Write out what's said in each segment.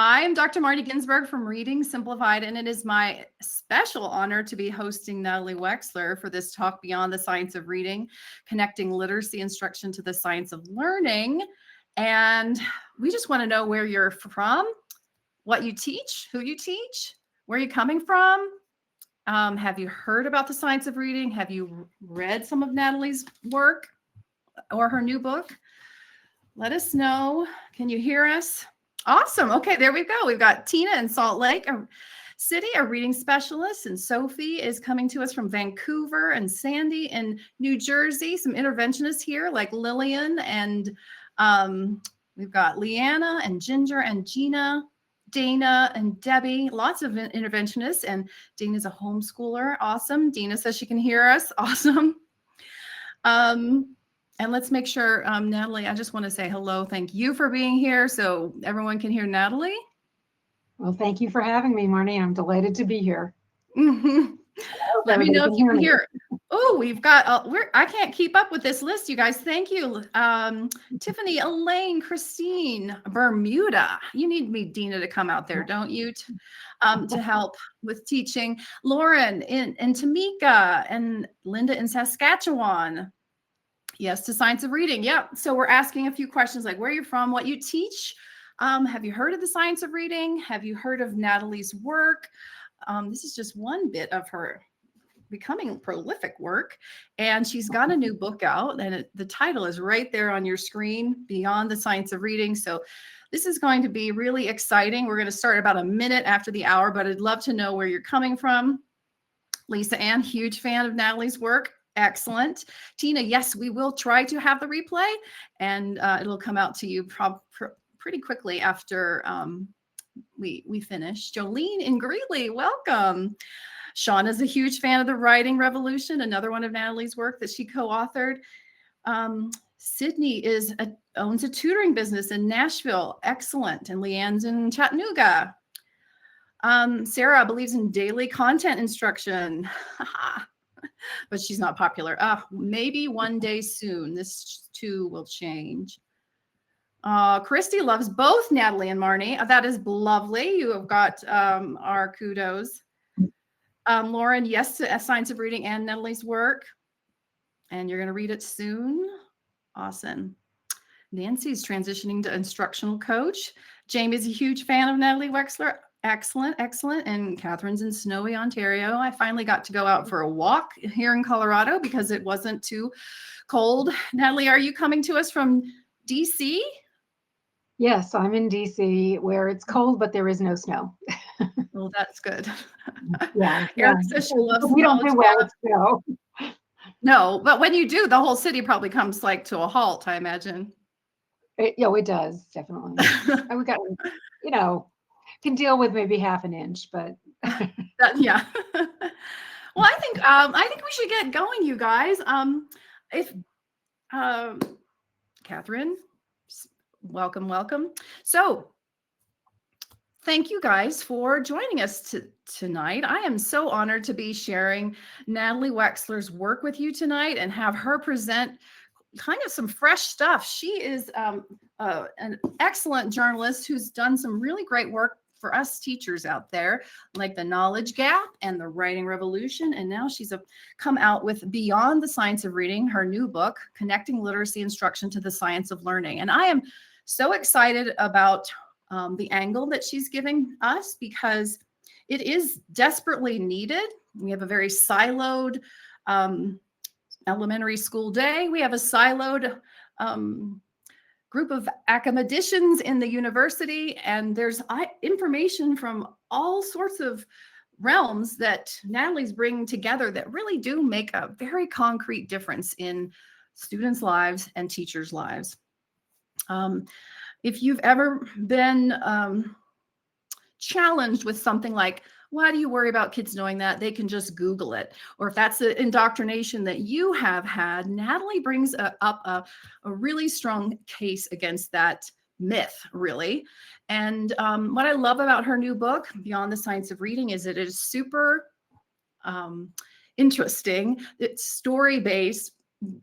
I am Dr. Marnie Ginsberg from Reading Simplified, and it is my special honor to be hosting Natalie Wexler for this talk, Beyond the Science of Reading, Connecting Literacy Instruction to the Science of Learning. And we just want to know where you're from, what you teach, who you teach, where you're coming from. Have you heard about the science of reading? Have you read some of Natalie's work or her new book? Let us know. Can you hear us? Awesome. Okay, there we go. We've got Tina in Salt Lake City, a reading specialist, and Sophie is coming to us from Vancouver, and Sandy in New Jersey. Some interventionists here like Lillian, and we've got Leanna and Ginger and Gina, Dana and Debbie, lots of interventionists, and Dana's a homeschooler. Awesome. Dina says she can hear us. Awesome. And let's make sure, Natalie, I just want to say hello. Thank you for being here so everyone can hear Natalie. Well, thank you for having me, Marnie. I'm delighted to be here. Mm-hmm. Let me know if you can hear. Oh, we've got, I can't keep up with this list, you guys. Thank you. Tiffany, Elaine, Christine, Bermuda. You need me, Dina, to come out there, don't you? To help with teaching. Lauren and Tamika and Linda in Saskatchewan. Yes, to science of reading. Yep. So we're asking a few questions like where you're from, what you teach. Have you heard of the science of reading? Have you heard of Natalie's work? This is just one bit of her becoming prolific work. And she's got a new book out, and the title is right there on your screen, Beyond the Science of Reading. So this is going to be really exciting. We're going to start about a minute after the hour, but I'd love to know where you're coming from. Lisa Ann, huge fan of Natalie's work. Excellent. Tina, yes, we will try to have the replay, and it'll come out to you pretty quickly after we finish. Jolene in Greeley, welcome. Sean is a huge fan of the Writing Revolution, another one of Natalie's work that she co-authored. Sydney owns a tutoring business in Nashville. Excellent. And Leanne's in Chattanooga. Sarah believes in daily content instruction. But she's not popular. Maybe one day soon. This too will change. Christy loves both Natalie and Marnie. That is lovely. You have got our kudos. Lauren, yes to Science of Reading and Natalie's work. And you're going to read it soon. Awesome. Nancy's transitioning to instructional coach. Jamie's a huge fan of Natalie Wexler. Excellent, excellent. And Catherine's in snowy Ontario. I finally got to go out for a walk here in Colorado because it wasn't too cold. Natalie, are you coming to us from DC? Yes, I'm in DC where it's cold, but there is no snow. Well, that's good. Yeah. Eric says she loves we don't do well with snow. No, but when you do, the whole city probably comes like to a halt, I imagine. It definitely. And we got, can deal with maybe half an inch, but yeah. Well, I think we should get going, you guys. If Catherine, welcome. So thank you guys for joining us tonight. I am so honored to be sharing Natalie Wexler's work with you tonight and have her present kind of some fresh stuff. She is an excellent journalist who's done some really great work for us teachers out there, like The Knowledge Gap and The Writing Revolution. And now she's come out with Beyond the Science of Reading, her new book, Connecting Literacy Instruction to the Science of Learning. And I am so excited about the angle that she's giving us because it is desperately needed. We have a very siloed elementary school day. We have a siloed group of academicians in the university, and there's information from all sorts of realms that Natalie's bringing together that really do make a very concrete difference in students' lives and teachers' lives. If you've ever been challenged with something like, why do you worry about kids knowing that? They can just Google it. Or if that's the indoctrination that you have had, Natalie brings up a really strong case against that myth, really. And what I love about her new book, Beyond the Science of Reading, is that it is super interesting. It's story-based,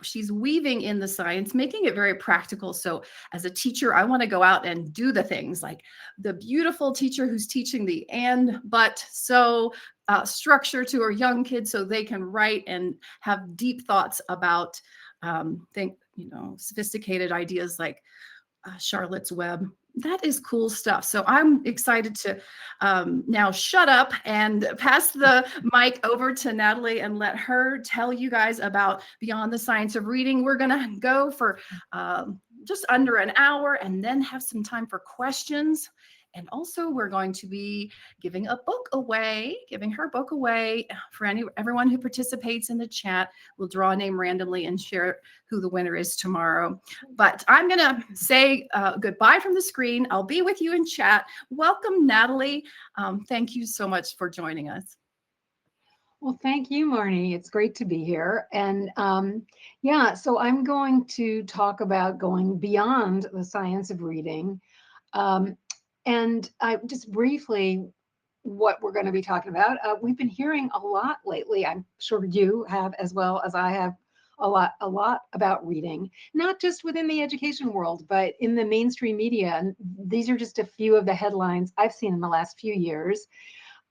she's weaving in the science, making it very practical. So as a teacher, I want to go out and do the things like the beautiful teacher who's teaching the and, but, so structure to her young kids so they can write and have deep thoughts about sophisticated ideas like Charlotte's Web. That is cool stuff. So I'm excited to now shut up and pass the mic over to Natalie and let her tell you guys about Beyond the Science of Reading. We're going to go for just under an hour and then have some time for questions. And also we're going to be giving her book away for everyone who participates in the chat. We'll draw a name randomly and share who the winner is tomorrow. But I'm going to say goodbye from the screen. I'll be with you in chat. Welcome, Natalie. Thank you so much for joining us. Well, thank you, Marnie. It's great to be here. And so I'm going to talk about going beyond the science of reading. And I just briefly, what we're going to be talking about. We've been hearing a lot lately. I'm sure you have as well as I have a lot about reading, not just within the education world, but in the mainstream media. And these are just a few of the headlines I've seen in the last few years.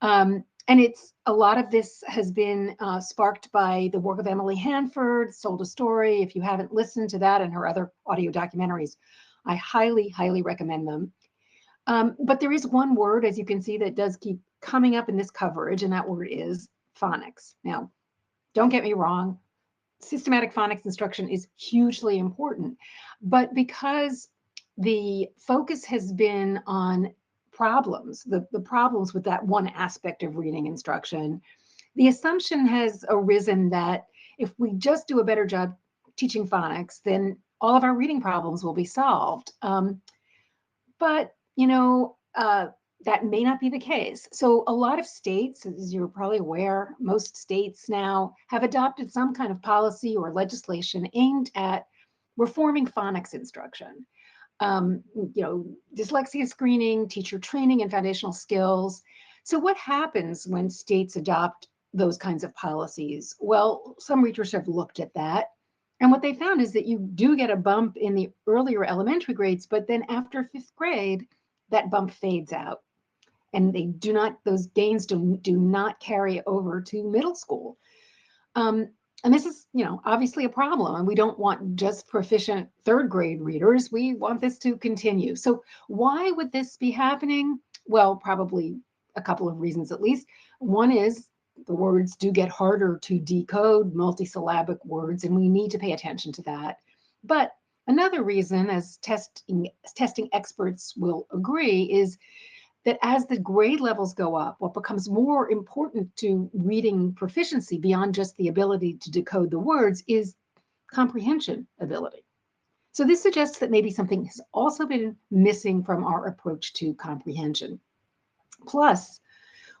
And it's a lot of this has been sparked by the work of Emily Hanford, Sold a Story. If you haven't listened to that and her other audio documentaries, I highly, highly recommend them. But there is one word, as you can see, that does keep coming up in this coverage, and that word is phonics. Now, don't get me wrong, systematic phonics instruction is hugely important, but because the focus has been on problems, the problems with that one aspect of reading instruction, the assumption has arisen that if we just do a better job teaching phonics, then all of our reading problems will be solved. But that may not be the case. So a lot of states, as you're probably aware, most states now have adopted some kind of policy or legislation aimed at reforming phonics instruction. Dyslexia screening, teacher training, and foundational skills. So what happens when states adopt those kinds of policies? Well, some researchers have looked at that. And what they found is that you do get a bump in the earlier elementary grades, but then after fifth grade, that bump fades out. And those gains do not carry over to middle school. And this is, obviously a problem. And we don't want just proficient third grade readers. We want this to continue. So why would this be happening? Well, probably a couple of reasons at least. One is the words do get harder to decode, multisyllabic words, and we need to pay attention to that. But another reason, as testing experts will agree, is that as the grade levels go up, what becomes more important to reading proficiency beyond just the ability to decode the words is comprehension ability. So this suggests that maybe something has also been missing from our approach to comprehension. Plus,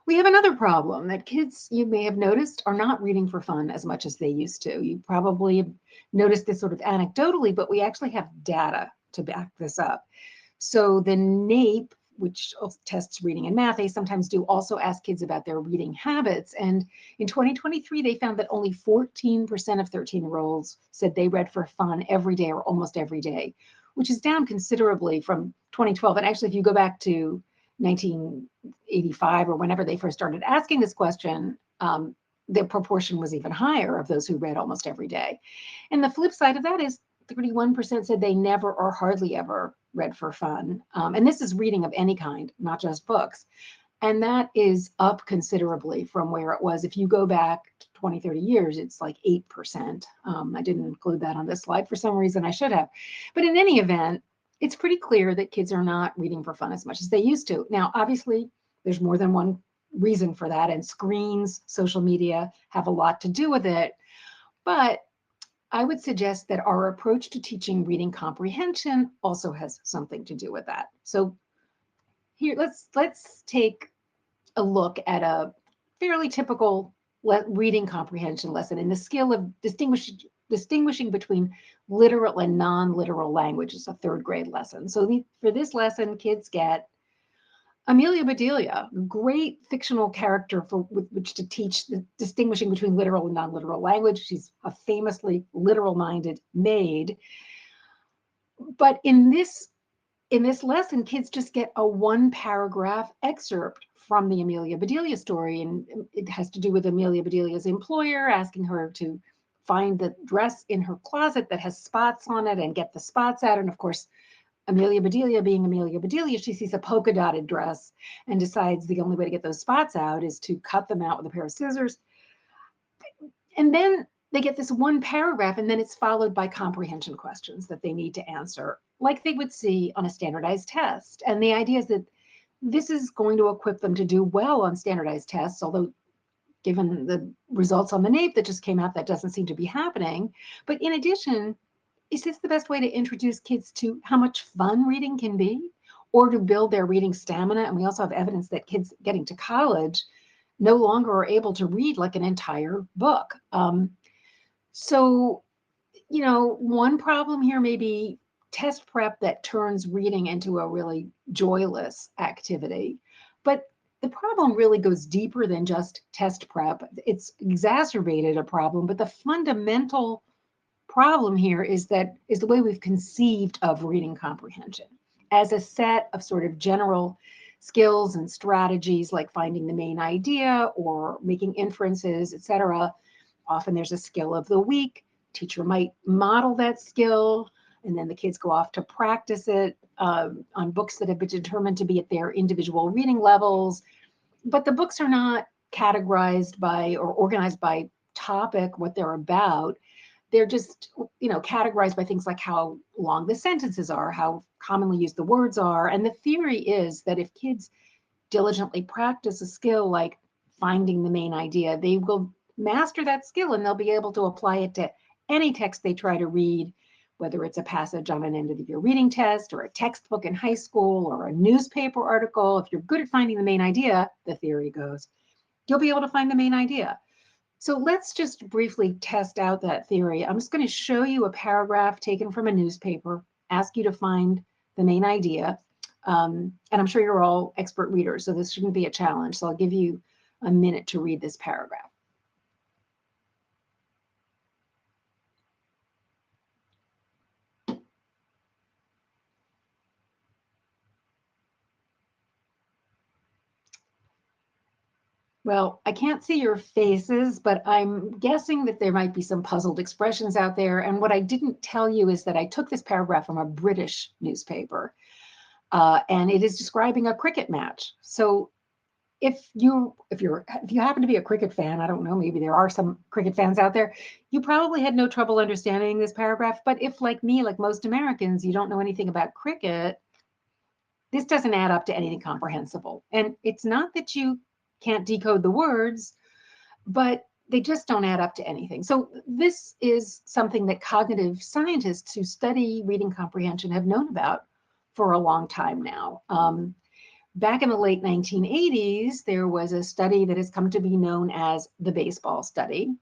we have another problem that kids, you may have noticed, are not reading for fun as much as they used to. You probably have noticed this sort of anecdotally, but we actually have data to back this up. So the NAEP, which tests reading and math, they sometimes do also ask kids about their reading habits. And in 2023, they found that only 14% of 13-year-olds said they read for fun every day or almost every day, which is down considerably from 2012. And actually, if you go back to 1985 or whenever they first started asking this question, the proportion was even higher of those who read almost every day. And the flip side of that is 31% said they never or hardly ever read for fun. And this is reading of any kind, not just books. And that is up considerably from where it was. If you go back 20, 30 years, it's like 8%. I didn't include that on this slide for some reason. I should have. But in any event, it's pretty clear that kids are not reading for fun as much as they used to. Now, obviously, there's more than one reason for that, and screens, social media have a lot to do with it. But I would suggest that our approach to teaching reading comprehension also has something to do with that. So here, let's take a look at a fairly typical reading comprehension lesson in the skill of distinguishing between literal and non-literal language. Is a third grade lesson. So for this lesson, kids get Amelia Bedelia, great fictional character with which to teach the distinguishing between literal and non-literal language. She's a famously literal-minded maid. But in this lesson, kids just get a one-paragraph excerpt from the Amelia Bedelia story, and it has to do with Amelia Bedelia's employer asking her to find the dress in her closet that has spots on it and get the spots out. And of course, Amelia Bedelia being Amelia Bedelia, she sees a polka dotted dress and decides the only way to get those spots out is to cut them out with a pair of scissors. And then they get this one paragraph, and then it's followed by comprehension questions that they need to answer, like they would see on a standardized test. And the idea is that this is going to equip them to do well on standardized tests, although given the results on the NAEP that just came out, that doesn't seem to be happening. But in addition, is this the best way to introduce kids to how much fun reading can be, or to build their reading stamina? And we also have evidence that kids getting to college no longer are able to read like an entire book. So, one problem here may be test prep that turns reading into a really joyless activity. But the problem really goes deeper than just test prep. It's exacerbated a problem, but the fundamental problem here is the way we've conceived of reading comprehension as a set of sort of general skills and strategies, like finding the main idea or making inferences, etc. Often there's a skill of the week. Teacher might model that skill, and then the kids go off to practice it on books that have been determined to be at their individual reading levels. But the books are not categorized by or organized by topic, what they're about. They're just, categorized by things like how long the sentences are, how commonly used the words are. And the theory is that if kids diligently practice a skill like finding the main idea, they will master that skill and they'll be able to apply it to any text they try to read, whether it's a passage on an end of the year reading test or a textbook in high school or a newspaper article. If you're good at finding the main idea, the theory goes, you'll be able to find the main idea. So let's just briefly test out that theory. I'm just going to show you a paragraph taken from a newspaper, ask you to find the main idea. And I'm sure you're all expert readers, so this shouldn't be a challenge. So I'll give you a minute to read this paragraph. Well, I can't see your faces, but I'm guessing that there might be some puzzled expressions out there. And what I didn't tell you is that I took this paragraph from a British newspaper, and it is describing a cricket match. So if you happen to be a cricket fan, I don't know, maybe there are some cricket fans out there, you probably had no trouble understanding this paragraph. But if, like me, like most Americans, you don't know anything about cricket, this doesn't add up to anything comprehensible. And it's not that you can't decode the words, but they just don't add up to anything. So this is something that cognitive scientists who study reading comprehension have known about for a long time now. Back in the late 1980s, there was a study that has come to be known as the baseball study.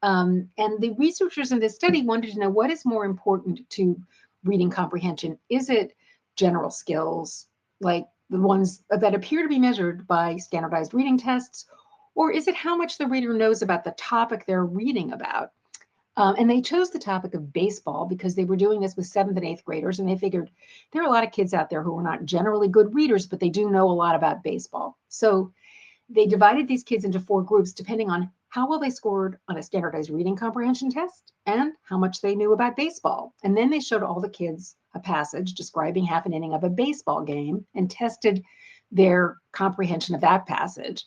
And the researchers in this study wanted to know what is more important to reading comprehension. Is it general skills, like the ones that appear to be measured by standardized reading tests, or is it how much the reader knows about the topic they're reading about? And they chose the topic of baseball because they were doing this with 7th and 8th graders, and they figured there are a lot of kids out there who are not generally good readers, but they do know a lot about baseball. So they divided these kids into 4 groups depending on how well they scored on a standardized reading comprehension test and how much they knew about baseball. And then they showed all the kids a passage describing half an inning of a baseball game and tested their comprehension of that passage.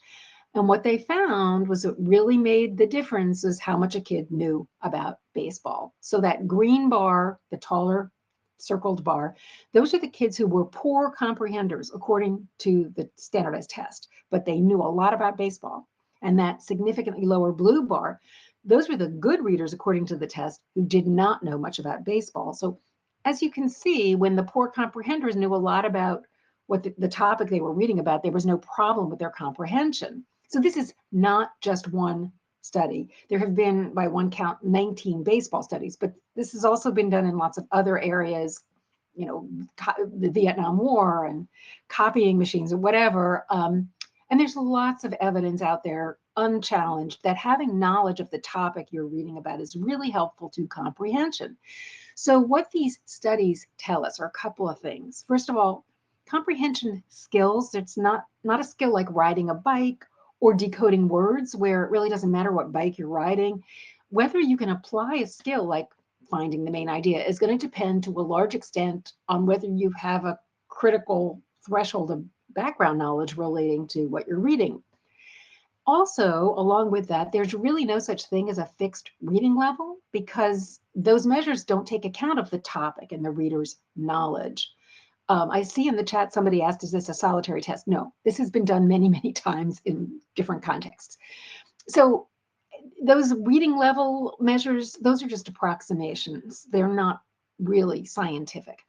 And what they found was what really made the difference is how much a kid knew about baseball. So that green bar, the taller circled bar, those are the kids who were poor comprehenders according to the standardized test, but they knew a lot about baseball. And that significantly lower blue bar, those were the good readers according to the test who did not know much about baseball. So as you can see, when the poor comprehenders knew a lot about what the topic they were reading about, there was no problem with their comprehension. So this is not just one study. There have been, by one count, 19 baseball studies, but this has also been done in lots of other areas, the Vietnam War and copying machines or whatever. And there's lots of evidence out there, unchallenged, that having knowledge of the topic you're reading about is really helpful to comprehension. So what these studies tell us are a couple of things. First of all, comprehension skills, it's not a skill like riding a bike or decoding words, where it really doesn't matter what bike you're riding. Whether you can apply a skill like finding the main idea is going to depend to a large extent on whether you have a critical threshold of background knowledge relating to what you're reading. Also, along with that, there's really no such thing as a fixed reading level, because those measures don't take account of the topic and the reader's knowledge. I see in the chat somebody asked, is this a solitary test? No, this has been done many, many times in different contexts. So those reading level measures, those are just approximations. They're not really scientific.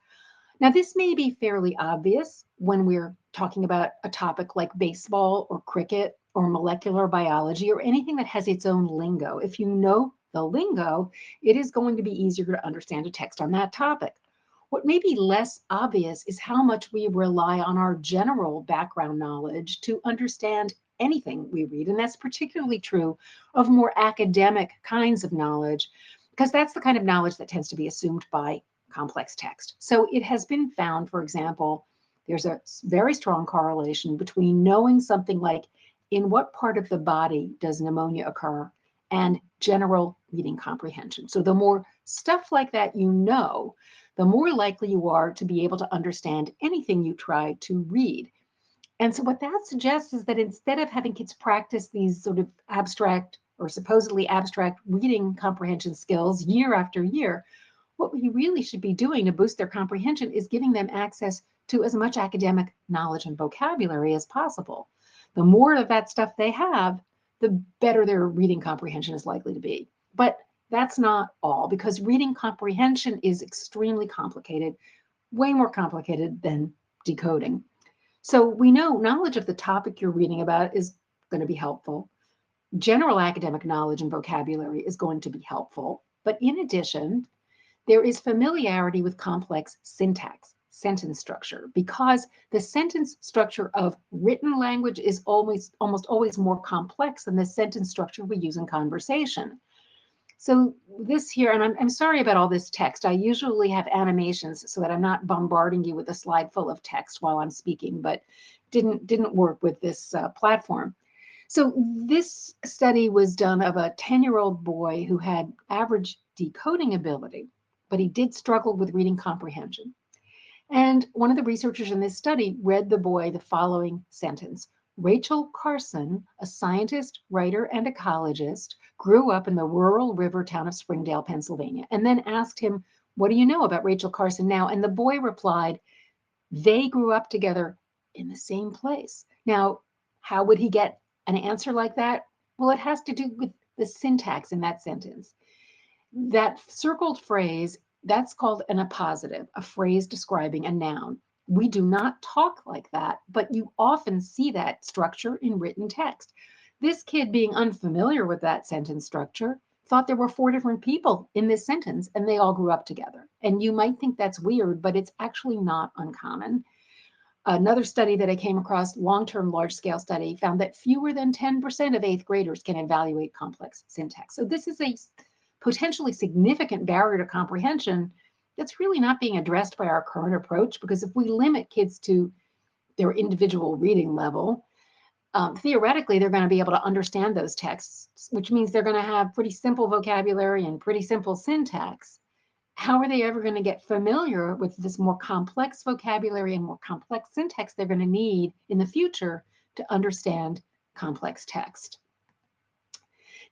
Now, this may be fairly obvious when we're talking about a topic like baseball or cricket or molecular biology or anything that has its own lingo. If you know the lingo, it is going to be easier to understand a text on that topic. What may be less obvious is how much we rely on our general background knowledge to understand anything we read. And that's particularly true of more academic kinds of knowledge, because that's the kind of knowledge that tends to be assumed by complex text. So it has been found, for example, there's a very strong correlation between knowing something like in what part of the body does pneumonia occur and general reading comprehension. So the more stuff like that you know, the more likely you are to be able to understand anything you try to read. And so what that suggests is that instead of having kids practice these sort of abstract or supposedly abstract reading comprehension skills year after year, what we really should be doing to boost their comprehension is giving them access to as much academic knowledge and vocabulary as possible. The more of that stuff they have, the better their reading comprehension is likely to be. But that's not all, because reading comprehension is extremely complicated, way more complicated than decoding. So we know knowledge of the topic you're reading about is going to be helpful. General academic knowledge and vocabulary is going to be helpful. But in addition, there is familiarity with complex syntax, sentence structure, because the sentence structure of written language is almost always more complex than the sentence structure we use in conversation. So this here, and I'm sorry about all this text. I usually have animations so that I'm not bombarding you with a slide full of text while I'm speaking, but didn't work with this platform. So this study was done of a 10-year-old boy who had average decoding ability, but he did struggle with reading comprehension. And one of the researchers in this study read the boy the following sentence: Rachel Carson, a scientist, writer, and ecologist, grew up in the rural river town of Springdale, Pennsylvania, and then asked him, what do you know about Rachel Carson now? And the boy replied, they grew up together in the same place. Now, how would he get an answer like that? Well, it has to do with the syntax in that sentence. That circled phrase, that's called an appositive, a phrase describing a noun. We do not talk like that, but you often see that structure in written text. This kid, being unfamiliar with that sentence structure, thought there were 4 different people in this sentence and they all grew up together. And you might think that's weird, but it's actually not uncommon. Another study that I came across, long-term large-scale study, found that fewer than 10% of 8th graders can evaluate complex syntax. So this is a potentially significant barrier to comprehension that's really not being addressed by our current approach, because if we limit kids to their individual reading level, theoretically, they're going to be able to understand those texts, which means they're going to have pretty simple vocabulary and pretty simple syntax. How are they ever going to get familiar with this more complex vocabulary and more complex syntax they're going to need in the future to understand complex text?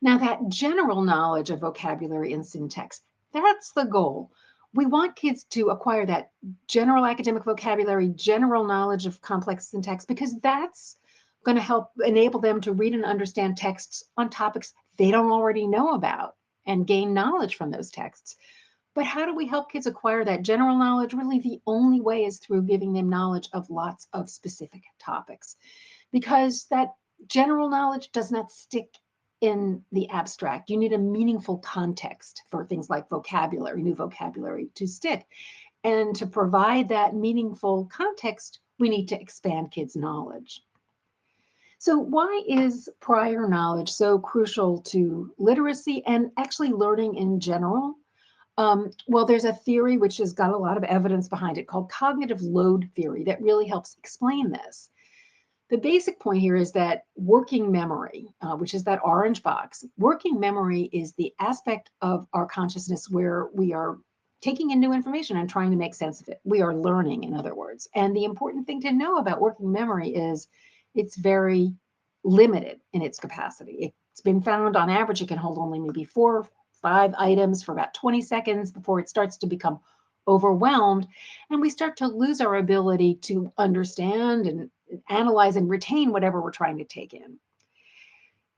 Now, that general knowledge of vocabulary and syntax, that's the goal. We want kids to acquire that general academic vocabulary, general knowledge of complex syntax, because that's going to help enable them to read and understand texts on topics they don't already know about and gain knowledge from those texts. But how do we help kids acquire that general knowledge? Really, the only way is through giving them knowledge of lots of specific topics, because that general knowledge does not stick in the abstract. You need a meaningful context for things like vocabulary, new vocabulary, to stick. And to provide that meaningful context, we need to expand kids' knowledge. So why is prior knowledge so crucial to literacy and actually learning in general? Well, there's a theory which has got a lot of evidence behind it called cognitive load theory that really helps explain this. The basic point here is that working memory, which is that orange box, working memory is the aspect of our consciousness where we are taking in new information and trying to make sense of it. We are learning, in other words. And the important thing to know about working memory is it's very limited in its capacity. It's been found on average, it can hold only maybe 4 or 5 items for about 20 seconds before it starts to become overwhelmed. And we start to lose our ability to understand and analyze and retain whatever we're trying to take in.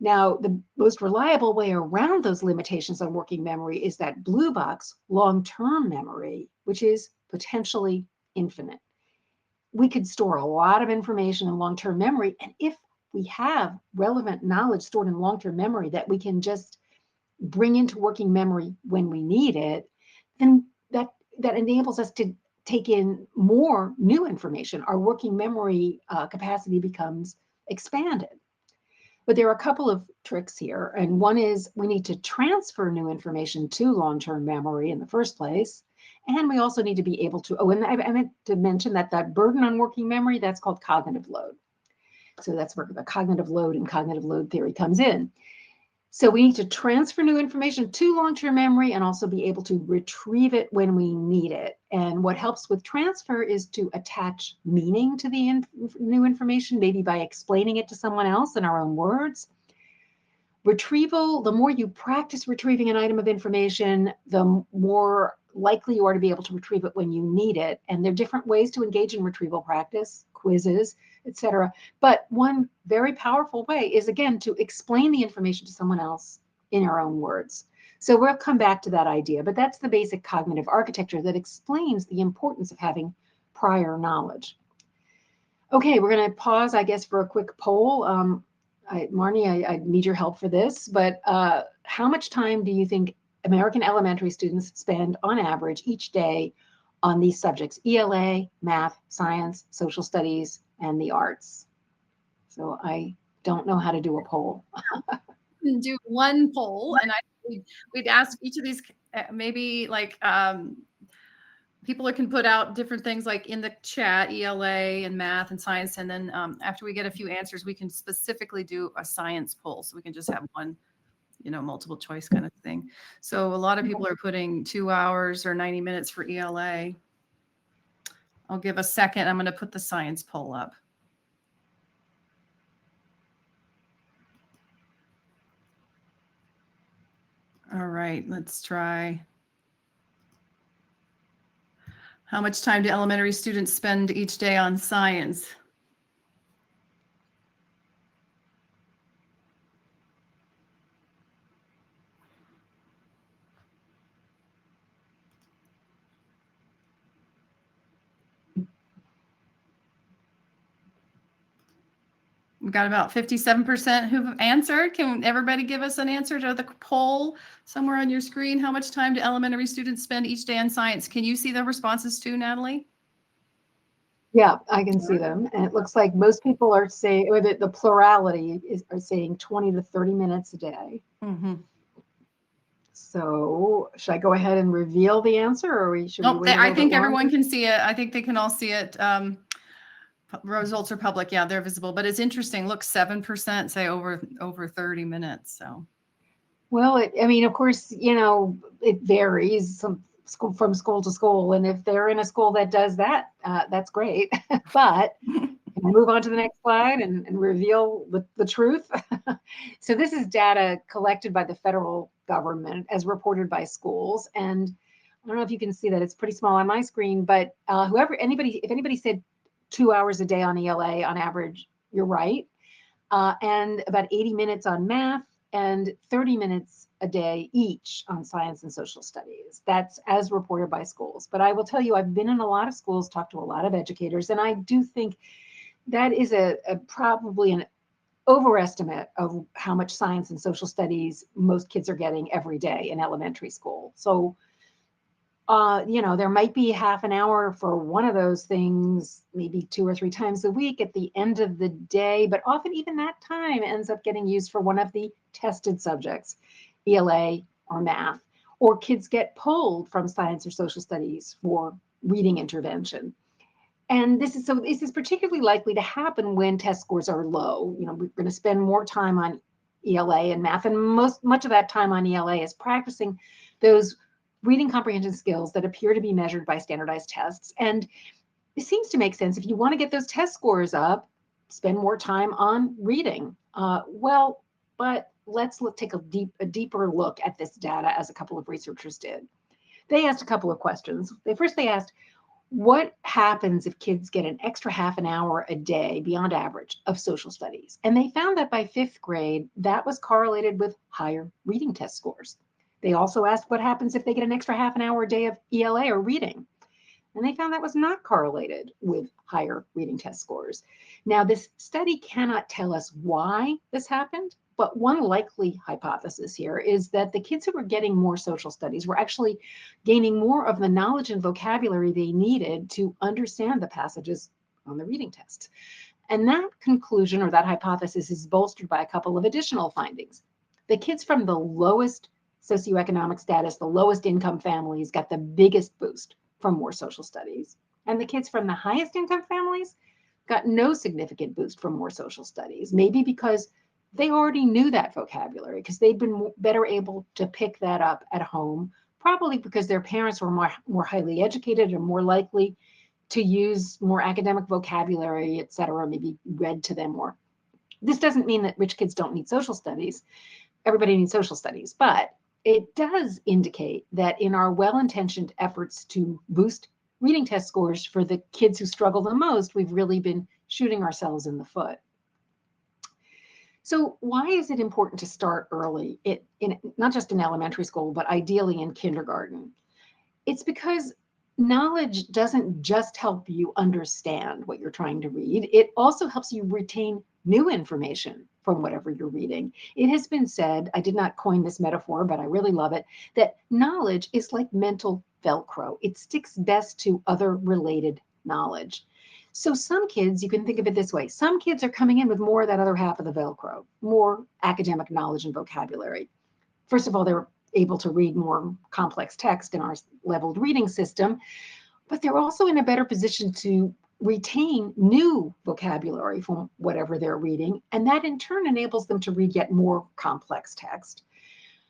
Now, the most reliable way around those limitations on working memory is that blue box, long-term memory, which is potentially infinite. We could store a lot of information in long-term memory, and if we have relevant knowledge stored in long-term memory that we can just bring into working memory when we need it, then that enables us to take in more new information. Our working memory capacity becomes expanded. But there are a couple of tricks here. And one is we need to transfer new information to long-term memory in the first place. And we also need to be able to, and I meant to mention that burden on working memory, that's called cognitive load. So that's where the cognitive load and cognitive load theory comes in. So we need to transfer new information to long-term memory and also be able to retrieve it when we need it. And what helps with transfer is to attach meaning to the new information, maybe by explaining it to someone else in our own words. Retrieval, the more you practice retrieving an item of information, the more likely you are to be able to retrieve it when you need it. And there are different ways to engage in retrieval practice, quizzes, etc. But one very powerful way is, again, to explain the information to someone else in our own words. So we'll come back to that idea, but that's the basic cognitive architecture that explains the importance of having prior knowledge. Okay, we're going to pause, I guess, for a quick poll. Marnie, I need your help for this, but how much time do you think American elementary students spend on average each day on these subjects: ELA, math, science, social studies, and the arts? So I don't know how to do a poll. Do one poll, and we'd ask each of these, maybe like people can put out different things like in the chat, ELA and math and science, and then after we get a few answers, we can specifically do a science poll. So we can just have one, multiple choice kind of thing. So a lot of people are putting 2 hours or 90 minutes for ELA. I'll give a second. I'm going to put the science poll up. All right, let's try. How much time do elementary students spend each day on science? We've got about 57% who've answered. Can everybody give us an answer to the poll somewhere on your screen? How much time do elementary students spend each day on science? Can you see the responses too, Natalie? Yeah, I can see them. And it looks like most people are saying, or the plurality are saying 20 to 30 minutes a day. Mm-hmm. So should I go ahead and reveal the answer, or should we wait? I think everyone can see it. I think they can all see it. Results are public. Yeah, they're visible, but it's interesting. Look, 7% say over 30 minutes. So, well, of course, it varies from school to school, and if they're in a school that does that, that's great. But can I move on to the next slide and reveal the truth? So this is data collected by the federal government as reported by schools, and I don't know if you can see that. It's pretty small on my screen, but if anybody said 2 hours a day on ELA on average, you're right. And about 80 minutes on math and 30 minutes a day each on science and social studies. That's as reported by schools. But I will tell you, I've been in a lot of schools, talked to a lot of educators, and I do think that is probably an overestimate of how much science and social studies most kids are getting every day in elementary school. So There might be half an hour for one of those things, maybe 2 or 3 times a week at the end of the day, but often even that time ends up getting used for one of the tested subjects, ELA or math, or kids get pulled from science or social studies for reading intervention. And this is particularly likely to happen when test scores are low. We're going to spend more time on ELA and math, and much of that time on ELA is practicing those reading comprehension skills that appear to be measured by standardized tests. And it seems to make sense. If you want to get those test scores up, spend more time on reading. But let's take a deeper look at this data, as a couple of researchers did. They asked a couple of questions. They asked, what happens if kids get an extra half an hour a day beyond average of social studies? And they found that by 5th grade, that was correlated with higher reading test scores. They also asked what happens if they get an extra half an hour a day of ELA or reading. And they found that was not correlated with higher reading test scores. Now, this study cannot tell us why this happened, but one likely hypothesis here is that the kids who were getting more social studies were actually gaining more of the knowledge and vocabulary they needed to understand the passages on the reading test. And that conclusion, or that hypothesis, is bolstered by a couple of additional findings. The kids from the lowest socioeconomic status, the lowest income families, got the biggest boost from more social studies. And the kids from the highest income families got no significant boost from more social studies, maybe because they already knew that vocabulary, because they'd been better able to pick that up at home, probably because their parents were more highly educated and more likely to use more academic vocabulary, et cetera, maybe read to them more. This doesn't mean that rich kids don't need social studies. Everybody needs social studies, but it does indicate that in our well-intentioned efforts to boost reading test scores for the kids who struggle the most, we've really been shooting ourselves in the foot. So why is it important to start early, not just in elementary school, but ideally in kindergarten? It's because knowledge doesn't just help you understand what you're trying to read. It also helps you retain new information from whatever you're reading. It has been said, I did not coin this metaphor, but I really love it, that knowledge is like mental Velcro. It sticks best to other related knowledge. So some kids, you can think of it this way, some kids are coming in with more of that other half of the Velcro, more academic knowledge and vocabulary. First of all, they're able to read more complex text in our leveled reading system, but they're also in a better position to retain new vocabulary from whatever they're reading, and that in turn enables them to read yet more complex text.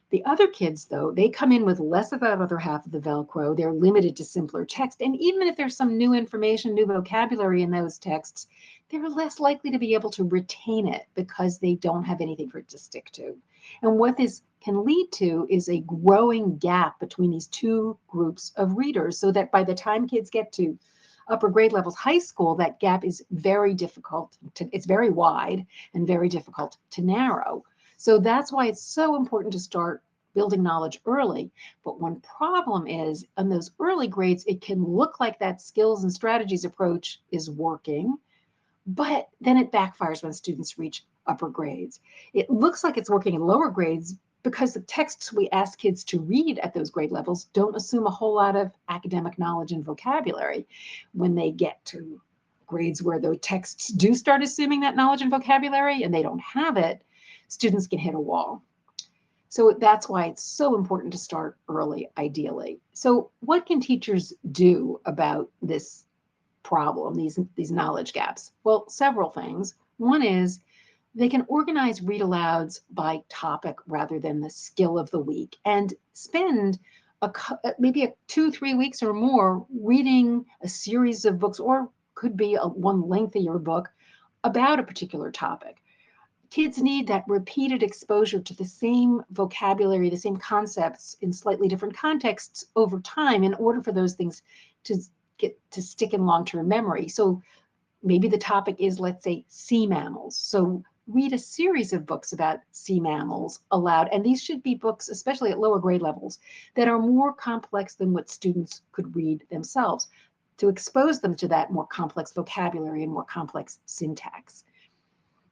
The other kids, though, they come in with less of that other half of the Velcro. They're limited to simpler text, and even if there's some new information, new vocabulary in those texts, they're less likely to be able to retain it because they don't have anything for it to stick to. And what this can lead to is a growing gap between these two groups of readers, so that by the time kids get to upper grade levels, high school, that gap is very difficult. It's very wide and very difficult to narrow. So that's why it's so important to start building knowledge early. But one problem is, in those early grades, it can look like that skills and strategies approach is working, but then it backfires when students reach upper grades. It looks like it's working in lower grades because the texts we ask kids to read at those grade levels don't assume a whole lot of academic knowledge and vocabulary. When they get to grades where the texts do start assuming that knowledge and vocabulary and they don't have it, students can hit a wall. So that's why it's so important to start early, ideally. So what can teachers do about this problem, these knowledge gaps? Well, several things. One is they can organize read alouds by topic rather than the skill of the week, and spend maybe 2-3 weeks or more reading a series of books, or could be one lengthier book about a particular topic. Kids need that repeated exposure to the same vocabulary, the same concepts in slightly different contexts over time in order for those things to get to stick in long-term memory. So maybe the topic is, let's say, sea mammals. So read a series of books about sea mammals aloud. And these should be books, especially at lower grade levels, that are more complex than what students could read themselves, to expose them to that more complex vocabulary and more complex syntax.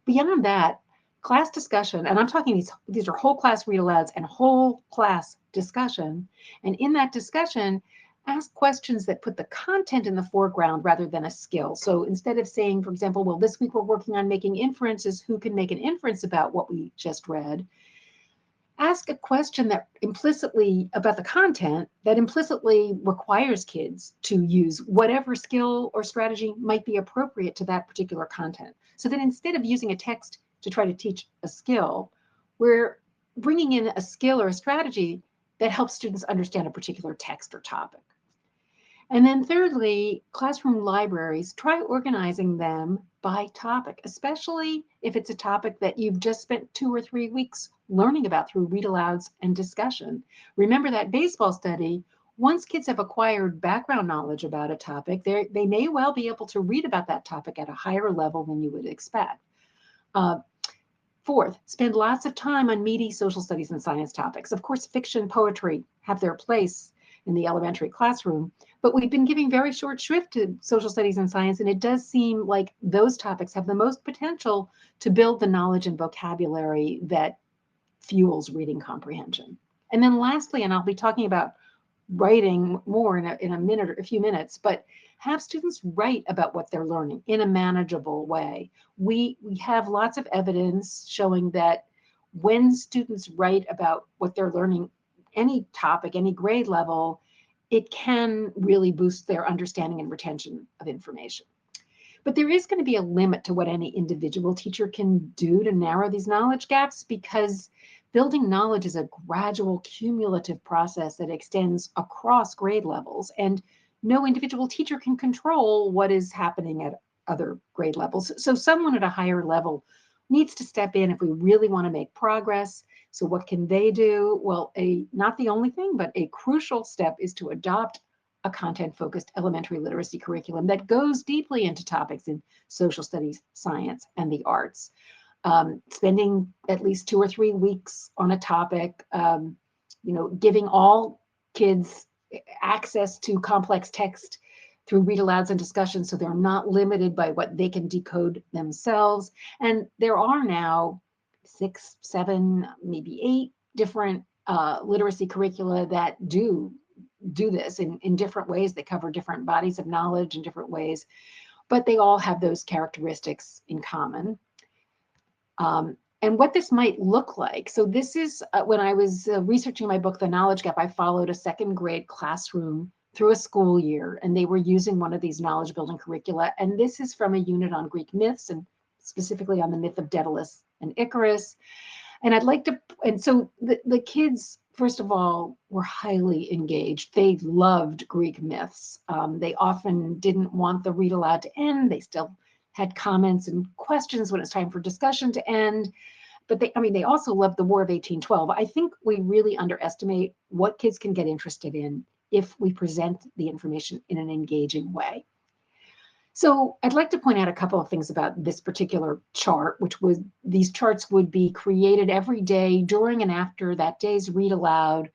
Beyond that, class discussion, and I'm talking these are whole class read alouds and whole class discussion. And in that discussion, Ask questions that put the content in the foreground rather than a skill. So instead of saying, for example, well, this week we're working on making inferences, who can make an inference about what we just read? Ask a question that implicitly about the content that implicitly requires kids to use whatever skill or strategy might be appropriate to that particular content. So that instead of using a text to try to teach a skill, we're bringing in a skill or a strategy that helps students understand a particular text or topic. And then thirdly, classroom libraries, try organizing them by topic, especially if it's a topic that you've just spent 2 or 3 weeks learning about through read alouds and discussion. Remember that baseball study, once kids have acquired background knowledge about a topic, they may well be able to read about that topic at a higher level than you would expect. Fourth, spend lots of time on meaty social studies and science topics. Of course, fiction, poetry have their place in the elementary classroom, but we've been giving very short shrift to social studies and science, and it does seem like those topics have the most potential to build the knowledge and vocabulary that fuels reading comprehension. And then lastly, and I'll be talking about writing more in a minute or a few minutes, but have students write about what they're learning in a manageable way. We have lots of evidence showing that when students write about what they're learning, any topic, any grade level, it can really boost their understanding and retention of information. But there is going to be a limit to what any individual teacher can do to narrow these knowledge gaps, because building knowledge is a gradual, cumulative process that extends across grade levels, and no individual teacher can control what is happening at other grade levels. So someone at a higher level needs to step in if we really want to make progress. So what can they do? Well, not the only thing, but a crucial step is to adopt a content-focused elementary literacy curriculum that goes deeply into topics in social studies, science, and the arts. Spending at least 2 or 3 weeks on a topic, giving all kids access to complex text through read alouds and discussions, so they're not limited by what they can decode themselves. And there are now 6, 7, maybe 8 different literacy curricula that do this in different ways. They cover different bodies of knowledge in different ways, but they all have those characteristics in common. And what this might look like. So this is when I was researching my book, The Knowledge Gap, I followed a 2nd grade classroom through a school year, and they were using one of these knowledge building curricula. And this is from a unit on Greek myths, and specifically on the myth of Daedalus and Icarus. And so the kids, first of all, were highly engaged. They loved Greek myths. They often didn't want the read aloud to end. They still had comments and questions when it's time for discussion to end. But they also loved the War of 1812. I think we really underestimate what kids can get interested in if we present the information in an engaging way. So I'd like to point out a couple of things about this particular chart, these charts would be created every day during and after that day's read aloud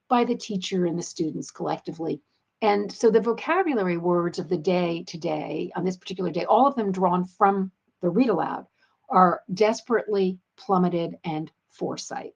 by the teacher and the students collectively. And so the vocabulary words of the day today, on this particular day, all of them drawn from the read aloud, are desperately, plummeted, and foresight.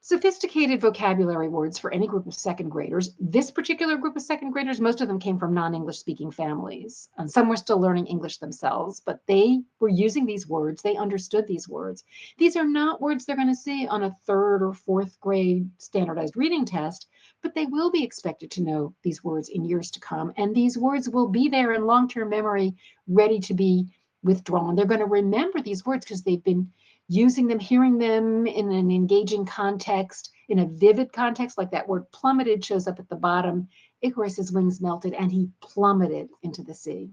Sophisticated vocabulary words for any group of 2nd graders. This particular group of 2nd graders, most of them came from non-English speaking families, and some were still learning English themselves, but they were using these words. They understood these words. These are not words they're going to see on a 3rd or 4th grade standardized reading test, but they will be expected to know these words in years to come, and these words will be there in long-term memory, ready to be withdrawn. They're going to remember these words because they've been using them, hearing them in an engaging context, in a vivid context, like that word plummeted shows up at the bottom. Icarus's wings melted and he plummeted into the sea.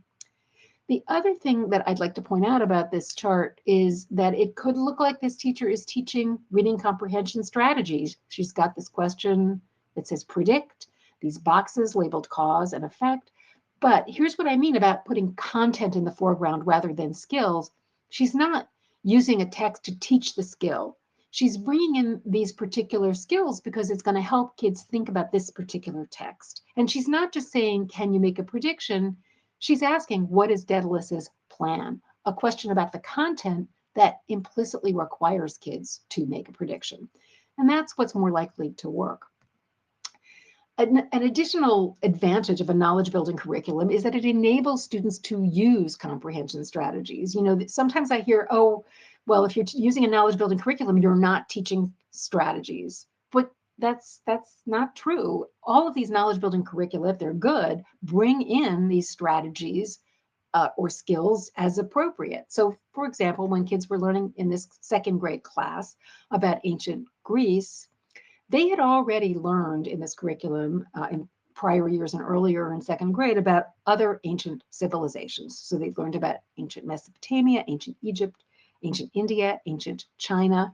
The other thing that I'd like to point out about this chart is that it could look like this teacher is teaching reading comprehension strategies. She's got this question that says predict, these boxes labeled cause and effect. But here's what I mean about putting content in the foreground rather than skills. She's not using a text to teach the skill. She's bringing in these particular skills because it's going to help kids think about this particular text. And she's not just saying, can you make a prediction? She's asking, what is Daedalus's plan? A question about the content that implicitly requires kids to make a prediction. And that's what's more likely to work. An additional advantage of a knowledge building curriculum is that it enables students to use comprehension strategies. Sometimes I hear, oh, well, if you're using a knowledge building curriculum, you're not teaching strategies. But that's not true. All of these knowledge building curricula, if they're good, bring in these strategies or skills as appropriate. So, for example, when kids were learning in this second grade class about ancient Greece, they had already learned in this curriculum in prior years and earlier in second grade about other ancient civilizations. So they learned about ancient Mesopotamia, ancient Egypt, ancient India, ancient China,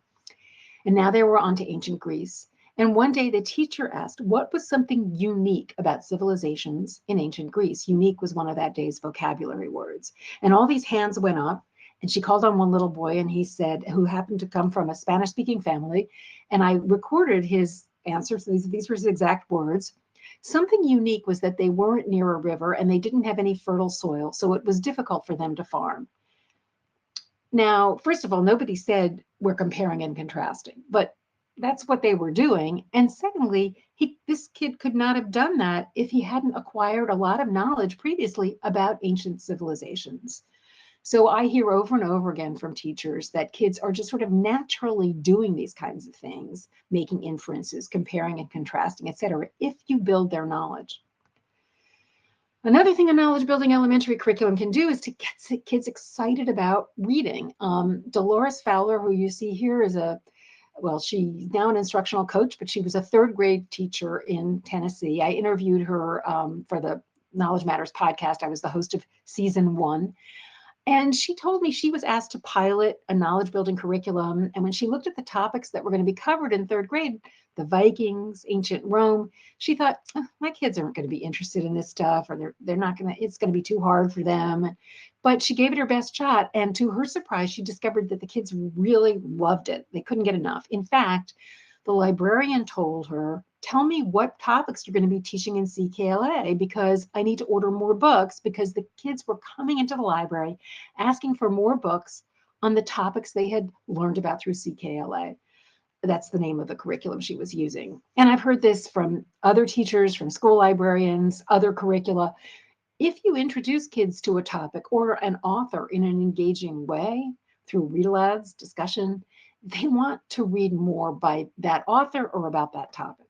and now they were on to ancient Greece. And one day the teacher asked, what was something unique about civilizations in ancient Greece? Unique was one of that day's vocabulary words. And all these hands went up, and she called on one little boy, and he said, who happened to come from a Spanish-speaking family, and I recorded his answer. So these were his exact words. Something unique was that they weren't near a river, and they didn't have any fertile soil, so it was difficult for them to farm. Now, first of all, nobody said we're comparing and contrasting, but that's what they were doing. And secondly, this kid could not have done that if he hadn't acquired a lot of knowledge previously about ancient civilizations. So I hear over and over again from teachers that kids are just sort of naturally doing these kinds of things, making inferences, comparing and contrasting, et cetera, if you build their knowledge. Another thing a knowledge building elementary curriculum can do is to get kids excited about reading. Dolores Fowler, who you see here, is she's now an instructional coach, but she was a third grade teacher in Tennessee. I interviewed her for the Knowledge Matters podcast. I was the host of season 1. And she told me she was asked to pilot a knowledge building curriculum. And when she looked at the topics that were going to be covered in third grade, the Vikings, ancient Rome, she thought, my kids aren't going to be interested in this stuff, or they're not going to, it's going to be too hard for them. But she gave it her best shot. And to her surprise, she discovered that the kids really loved it. They couldn't get enough. In fact, the librarian told her, tell me what topics you're going to be teaching in CKLA, because I need to order more books, because the kids were coming into the library asking for more books on the topics they had learned about through CKLA. That's the name of the curriculum she was using. And I've heard this from other teachers, from school librarians, other curricula. If you introduce kids to a topic or an author in an engaging way through read-alouds, discussion, they want to read more by that author or about that topic.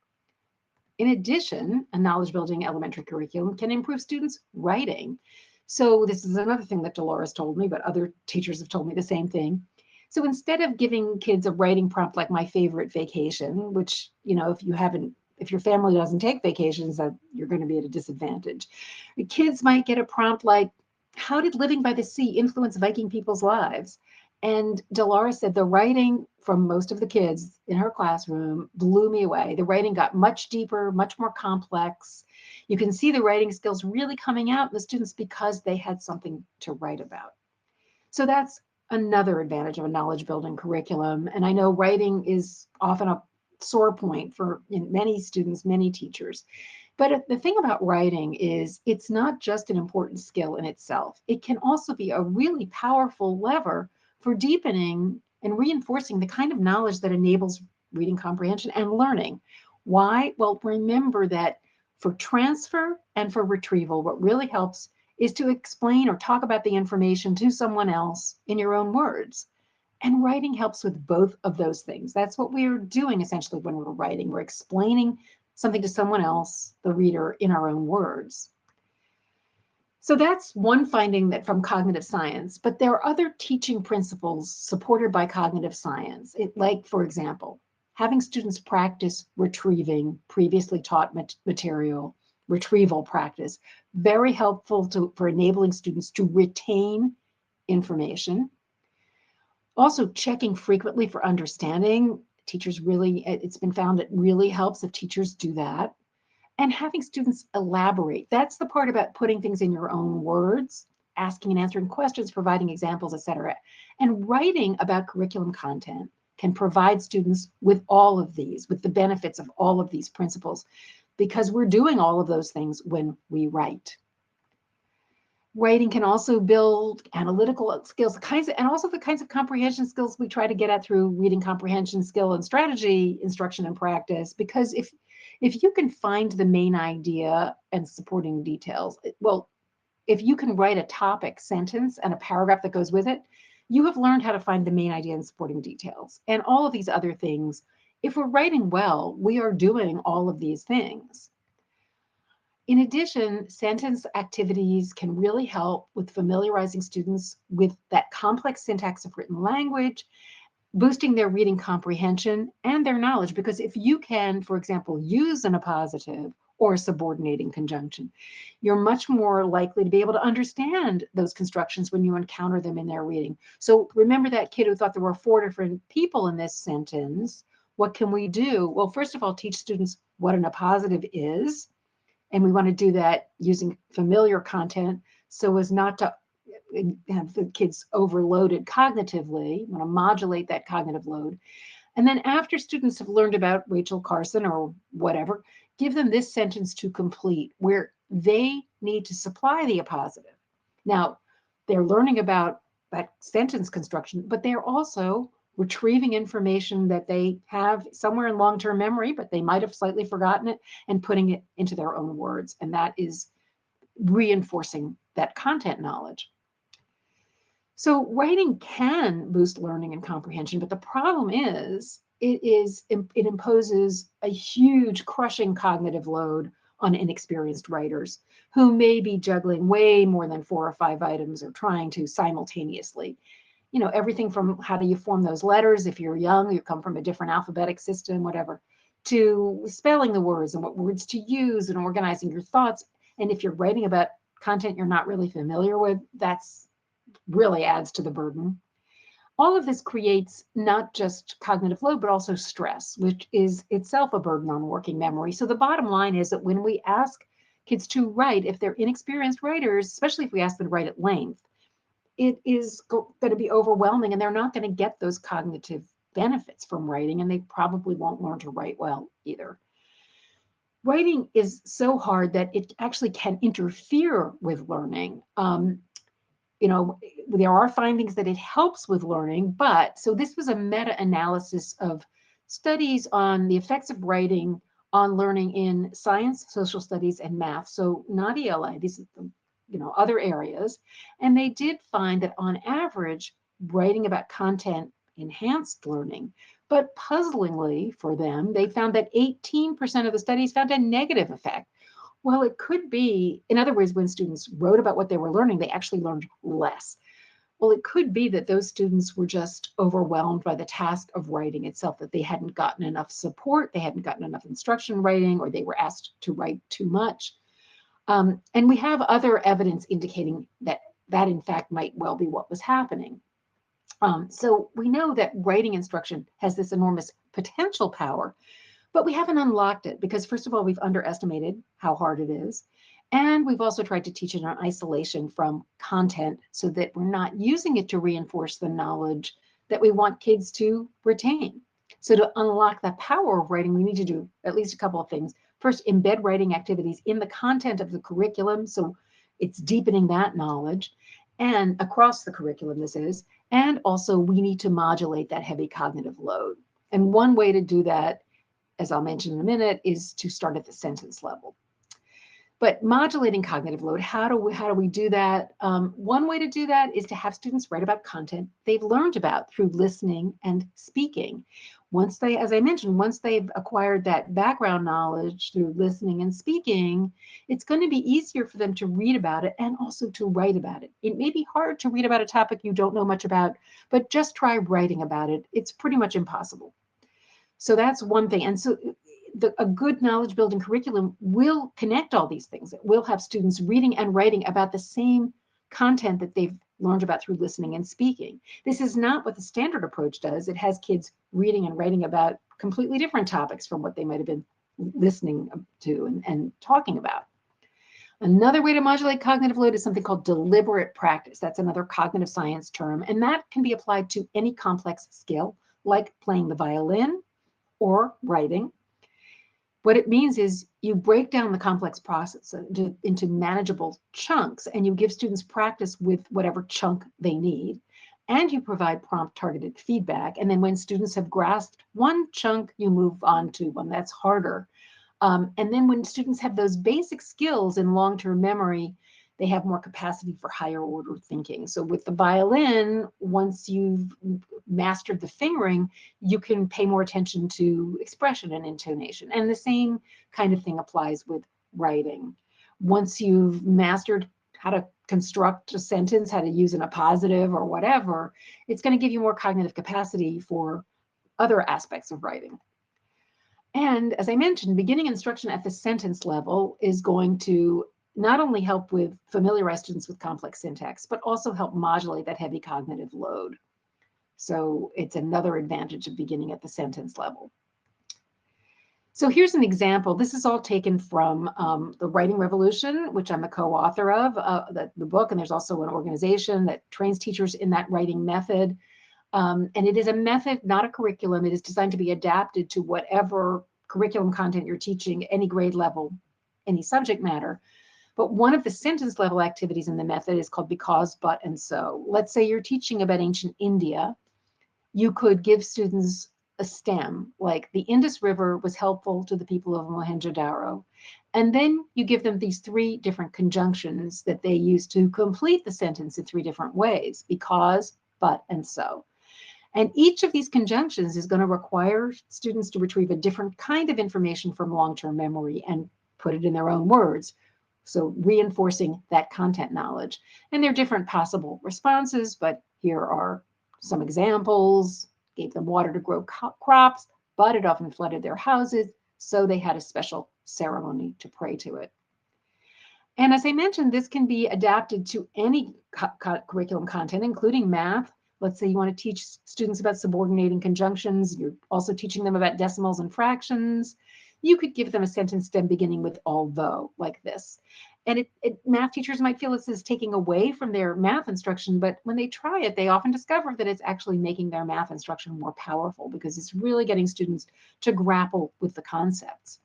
In addition, a knowledge building elementary curriculum can improve students' writing. So this is another thing that Dolores told me, but other teachers have told me the same thing. So instead of giving kids a writing prompt like my favorite vacation, which, if your family doesn't take vacations, you're going to be at a disadvantage. The kids might get a prompt like, how did living by the sea influence Viking people's lives? And Dolores said the writing from most of the kids in her classroom blew me away. The writing got much deeper, much more complex. You can see the writing skills really coming out in the students because they had something to write about. So that's another advantage of a knowledge building curriculum. And I know writing is often a sore point for many students, many teachers. But the thing about writing is it's not just an important skill in itself. It can also be a really powerful lever for deepening and reinforcing the kind of knowledge that enables reading comprehension and learning. Why? Well, remember that for transfer and for retrieval, what really helps is to explain or talk about the information to someone else in your own words. And writing helps with both of those things. That's what we're doing essentially when we're writing. We're explaining something to someone else, the reader, in our own words. So that's one finding that from cognitive science, but there are other teaching principles supported by cognitive science. Like, for example, having students practice retrieving previously taught material, retrieval practice, very helpful for enabling students to retain information. Also, checking frequently for understanding. It's been found it really helps if teachers do that. And having students elaborate. That's the part about putting things in your own words, asking and answering questions, providing examples, etc. And writing about curriculum content can provide students with all of these, with the benefits of all of these principles, because we're doing all of those things when we write. Writing can also build analytical skills, and also the kinds of comprehension skills we try to get at through reading comprehension skill and strategy instruction and practice. Because If you can find the main idea and supporting details, well, if you can write a topic sentence and a paragraph that goes with it, you have learned how to find the main idea and supporting details. And all of these other things, if we're writing well, we are doing all of these things. In addition, sentence activities can really help with familiarizing students with that complex syntax of written language, boosting their reading comprehension and their knowledge. Because if you can, for example, use an appositive or a subordinating conjunction, you're much more likely to be able to understand those constructions when you encounter them in their reading. So remember that kid who thought there were 4 different people in this sentence. What can we do? Well, first of all, teach students what an appositive is. And we want to do that using familiar content so as not to have the kids overloaded cognitively. We want to modulate that cognitive load. And then after students have learned about Rachel Carson or whatever, give them this sentence to complete where they need to supply the appositive. Now, they're learning about that sentence construction, but they're also retrieving information that they have somewhere in long-term memory, but they might have slightly forgotten it, and putting it into their own words. And that is reinforcing that content knowledge. So writing can boost learning and comprehension, but the problem is it imposes a huge crushing cognitive load on inexperienced writers who may be juggling way more than 4 or 5 items or trying to simultaneously. Everything from how do you form those letters if you're young, you come from a different alphabetic system, whatever, to spelling the words and what words to use and organizing your thoughts. And if you're writing about content you're not really familiar with, that's really adds to the burden. All of this creates not just cognitive load, but also stress, which is itself a burden on working memory. So the bottom line is that when we ask kids to write, if they're inexperienced writers, especially if we ask them to write at length, it is going to be overwhelming and they're not going to get those cognitive benefits from writing, and they probably won't learn to write well either. Writing is so hard that it actually can interfere with learning. There are findings that it helps with learning, but so this was a meta-analysis of studies on the effects of writing on learning in science, social studies, and math. So not ELA, these are other areas. And they did find that on average, writing about content enhanced learning. But puzzlingly for them, they found that 18% of the studies found a negative effect. Well, it could be, in other words, when students wrote about what they were learning, they actually learned less. Well, it could be that those students were just overwhelmed by the task of writing itself, that they hadn't gotten enough support, they hadn't gotten enough instruction writing, or they were asked to write too much. And we have other evidence indicating that in fact might well be what was happening. So we know that writing instruction has this enormous potential power, but we haven't unlocked it because, first of all, we've underestimated how hard it is. And we've also tried to teach it in isolation from content so that we're not using it to reinforce the knowledge that we want kids to retain. So to unlock the power of writing, we need to do at least a couple of things. First, embed writing activities in the content of the curriculum, so it's deepening that knowledge, and across the curriculum this is, and also we need to modulate that heavy cognitive load. And one way to do that, as I'll mention in a minute, is to start at the sentence level. But modulating cognitive load, how do we do that? One way to do that is to have students write about content they've learned about through listening and speaking. Once they, as I mentioned, once they've acquired that background knowledge through listening and speaking, it's going to be easier for them to read about it and also to write about it. It may be hard to read about a topic you don't know much about, but just try writing about it. It's pretty much impossible. So that's one thing. And so a good knowledge building curriculum will connect all these things. It will have students reading and writing about the same content that they've learned about through listening and speaking. This is not what the standard approach does. It has kids reading and writing about completely different topics from what they might have been listening to and talking about. Another way to modulate cognitive load is something called deliberate practice. That's another cognitive science term, and that can be applied to any complex skill, like playing the violin or writing. What it means is you break down the complex process into manageable chunks, and you give students practice with whatever chunk they need, and you provide prompt targeted feedback. And then when students have grasped one chunk, you move on to one that's harder. And then when students have those basic skills in long-term memory, they have more capacity for higher order thinking. So with the violin, once you've mastered the fingering, you can pay more attention to expression and intonation. And the same kind of thing applies with writing. Once you've mastered how to construct a sentence, how to use an appositive or whatever, it's going to give you more cognitive capacity for other aspects of writing. And as I mentioned, beginning instruction at the sentence level is going to not only help with familiarize students with complex syntax, but also help modulate that heavy cognitive load. So it's another advantage of beginning at the sentence level. So here's an example. This is all taken from the Writing Revolution, which I'm the co-author of, the book, and there's also an organization that trains teachers in that writing method. And it is a method, not a curriculum. It is designed to be adapted to whatever curriculum content you're teaching, any grade level, any subject matter. But one of the sentence level activities in the method is called because, but, and so. Let's say you're teaching about ancient India. You could give students a stem, like the Indus River was helpful to the people of Mohenjo-Daro. And then you give them these 3 different conjunctions that they use to complete the sentence in 3 different ways: because, but, and so. And each of these conjunctions is going to require students to retrieve a different kind of information from long-term memory and put it in their own words. So reinforcing that content knowledge. And there are different possible responses, but here are some examples. Gave them water to grow crops, but it often flooded their houses, so they had a special ceremony to pray to it. And as I mentioned, this can be adapted to any curriculum content, including math. Let's say you want to teach students about subordinating conjunctions. You're also teaching them about decimals and fractions. You could give them a sentence stem beginning with although, like this. And math teachers might feel this is taking away from their math instruction, but when they try it, they often discover that it's actually making their math instruction more powerful because it's really getting students to grapple with the concepts.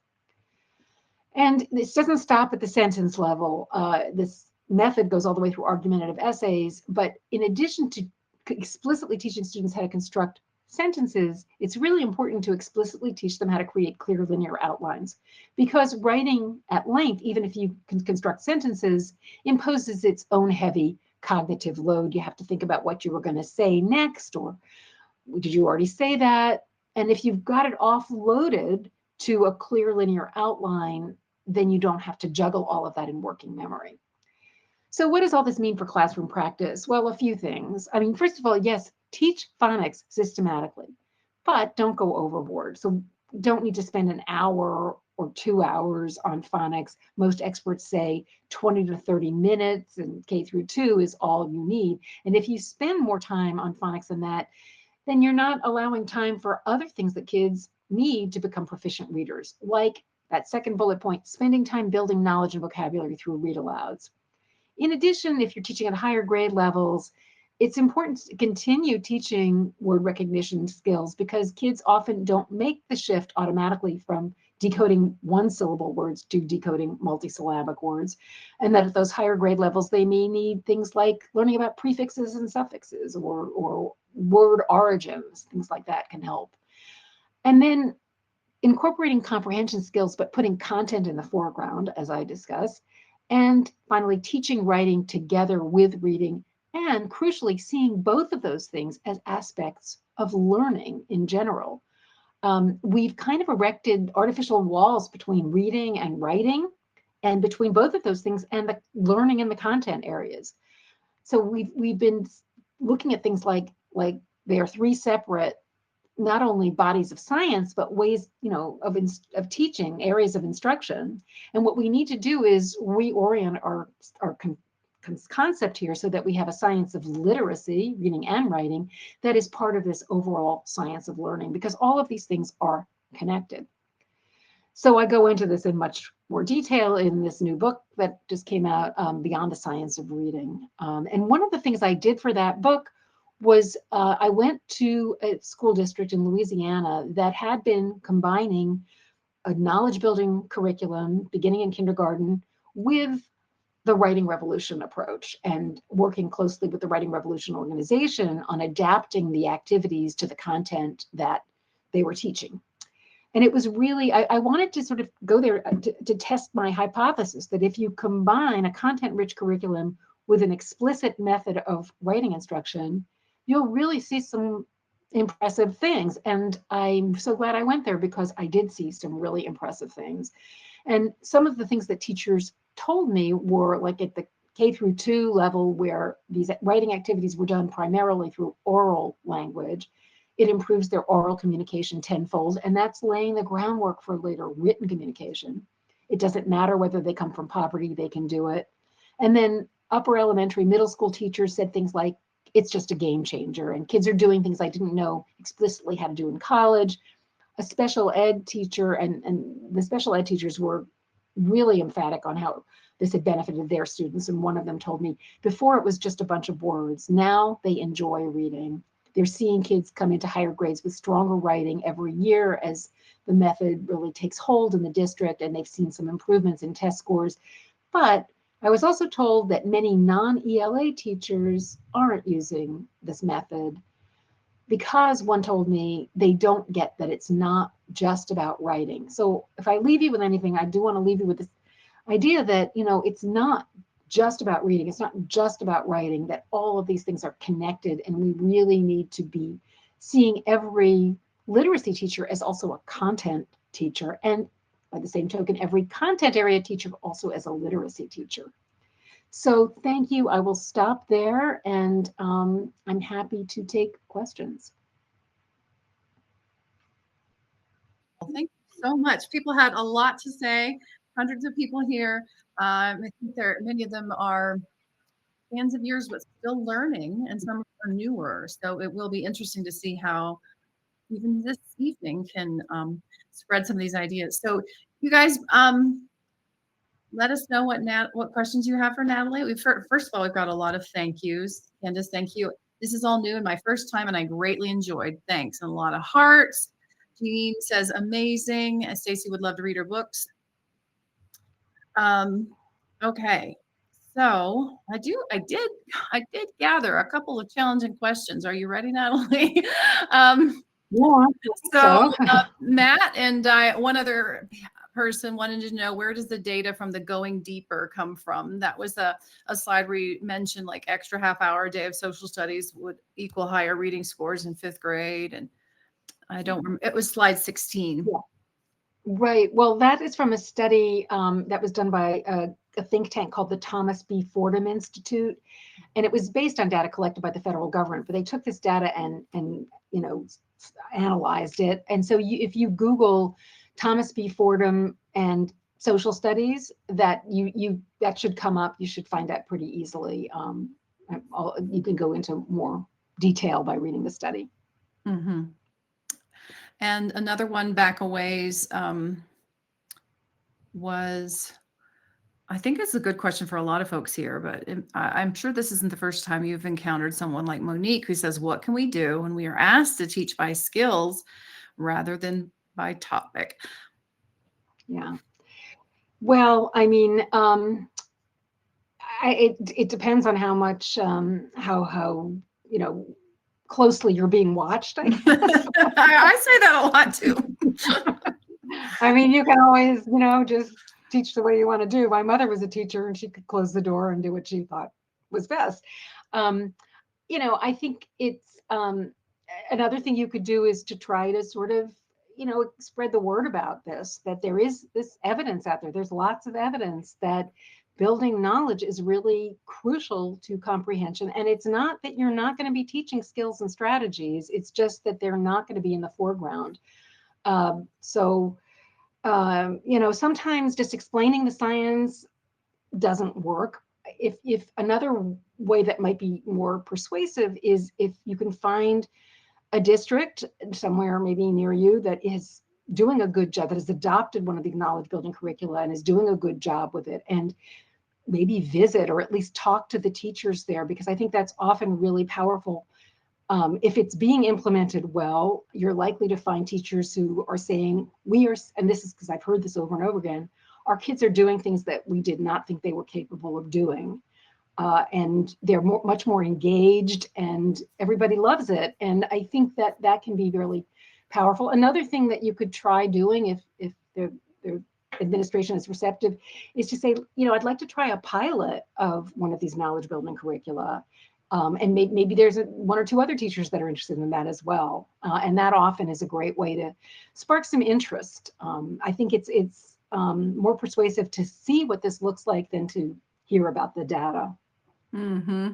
And this doesn't stop at the sentence level. This method goes all the way through argumentative essays, but in addition to explicitly teaching students how to construct sentences, it's really important to explicitly teach them how to create clear linear outlines, because writing at length, even if you can construct sentences, imposes its own heavy cognitive load. You have to think about what you were going to say next, or did you already say that? And if you've got it offloaded to a clear linear outline, then you don't have to juggle all of that in working memory. So what does all this mean for classroom practice? Well, a few things. I mean, first of all, yes, teach phonics systematically, but don't go overboard. So don't need to spend an hour or 2 hours on phonics. Most experts say 20 to 30 minutes, and K through 2 is all you need. And if you spend more time on phonics than that, then you're not allowing time for other things that kids need to become proficient readers, like that second bullet point, spending time building knowledge and vocabulary through read-alouds. In addition, if you're teaching at higher grade levels, it's important to continue teaching word recognition skills, because kids often don't make the shift automatically from decoding one-syllable words to decoding multisyllabic words. And that at those higher grade levels, they may need things like learning about prefixes and suffixes, or word origins, things like that can help. And then incorporating comprehension skills, but putting content in the foreground, as I discussed. And finally, teaching writing together with reading, and crucially, seeing both of those things as aspects of learning in general. We've kind of erected artificial walls between reading and writing, and between both of those things and the learning in the content areas. So we've been looking at things like they are 3 separate, not only bodies of science, but ways, of teaching, areas of instruction. And what we need to do is reorient our concept here so that we have a science of literacy, reading and writing, that is part of this overall science of learning, because all of these things are connected. So I go into this in much more detail in this new book that just came out, Beyond the Science of Reading. And one of the things I did for that book was I went to a school district in Louisiana that had been combining a knowledge building curriculum beginning in kindergarten with the Writing Revolution approach, and working closely with the Writing Revolution organization on adapting the activities to the content that they were teaching. And it was really, I wanted to sort of go there to test my hypothesis that if you combine a content-rich curriculum with an explicit method of writing instruction, you'll really see some impressive things. And I'm so glad I went there, because I did see some really impressive things. And some of the things that teachers told me were like at the K-2 level, where these writing activities were done primarily through oral language, it improves their oral communication tenfold, and that's laying the groundwork for later written communication. It doesn't matter whether they come from poverty, they can do it. And then upper elementary, middle school teachers said things like, it's just a game changer, and kids are doing things I didn't know explicitly how to do in college. A special ed teacher, and the special ed teachers were really emphatic on how this had benefited their students. And one of them told me, before it was just a bunch of words, now they enjoy reading. They're seeing kids come into higher grades with stronger writing every year as the method really takes hold in the district, and they've seen some improvements in test scores. But I was also told that many non-ELA teachers aren't using this method, because one told me they don't get that it's not just about writing. So if I leave you with anything, I do want to leave you with this idea that, it's not just about reading, it's not just about writing, that all of these things are connected, and we really need to be seeing every literacy teacher as also a content teacher, and by the same token, every content area teacher also as a literacy teacher. So thank you. I will stop there, and I'm happy to take questions. Well, thank you so much. People had a lot to say, hundreds of people here. I think many of them are fans of yours, but still learning, and some are newer. So it will be interesting to see how even this evening can spread some of these ideas. So you guys, let us know what questions you have for Natalie. First of all, we've got a lot of thank yous. Candace, thank you. This is all new and my first time, and I greatly enjoyed. Thanks. And a lot of hearts. Jean says amazing. Stacy would love to read her books. Okay. So I did gather a couple of challenging questions. Are you ready, Natalie? So Matt and one other person wanted to know, where does the data from the Going Deeper come from? That was a slide where you mentioned like extra half-hour a day of social studies would equal higher reading scores in 5th grade. And I don't remember, it was slide 16. Yeah. Right. Well, that is from a study that was done by a think tank called the Thomas B. Fordham Institute. And it was based on data collected by the federal government, but they took this data and analyzed it. And so if you Google Thomas B. Fordham and social studies, that should come up. You should find that pretty easily. You can go into more detail by reading the study. Mm-hmm. And another one back a ways was, I think it's a good question for a lot of folks here, but I'm sure this isn't the first time you've encountered someone like Monique who says, what can we do when we are asked to teach by skills rather than by topic? Yeah. Well, I mean, it depends on how much, how closely you're being watched, I guess. I say that a lot too. I mean, you can always, just teach the way you want to do. My mother was a teacher, and she could close the door and do what she thought was best. I think it's another thing you could do is to try to sort of, spread the word about this, that there is this evidence out there. There's lots of evidence that building knowledge is really crucial to comprehension. And it's not that you're not going to be teaching skills and strategies. It's just that they're not going to be in the foreground. Sometimes just explaining the science doesn't work. If another way that might be more persuasive is if you can find a district somewhere maybe near you that is doing a good job, that has adopted one of the knowledge building curricula and is doing a good job with it, and maybe visit or at least talk to the teachers there, because I think that's often really powerful. If it's being implemented well, you're likely to find teachers who are saying, and this is because I've heard this over and over again, our kids are doing things that we did not think they were capable of doing. And they're much more engaged, and everybody loves it. And I think that can be really powerful. Another thing that you could try doing if their administration is receptive is to say, I'd like to try a pilot of one of these knowledge building curricula. And maybe there's one or two other teachers that are interested in that as well. And that often is a great way to spark some interest. I think it's more persuasive to see what this looks like than to hear about the data. Mm-hmm.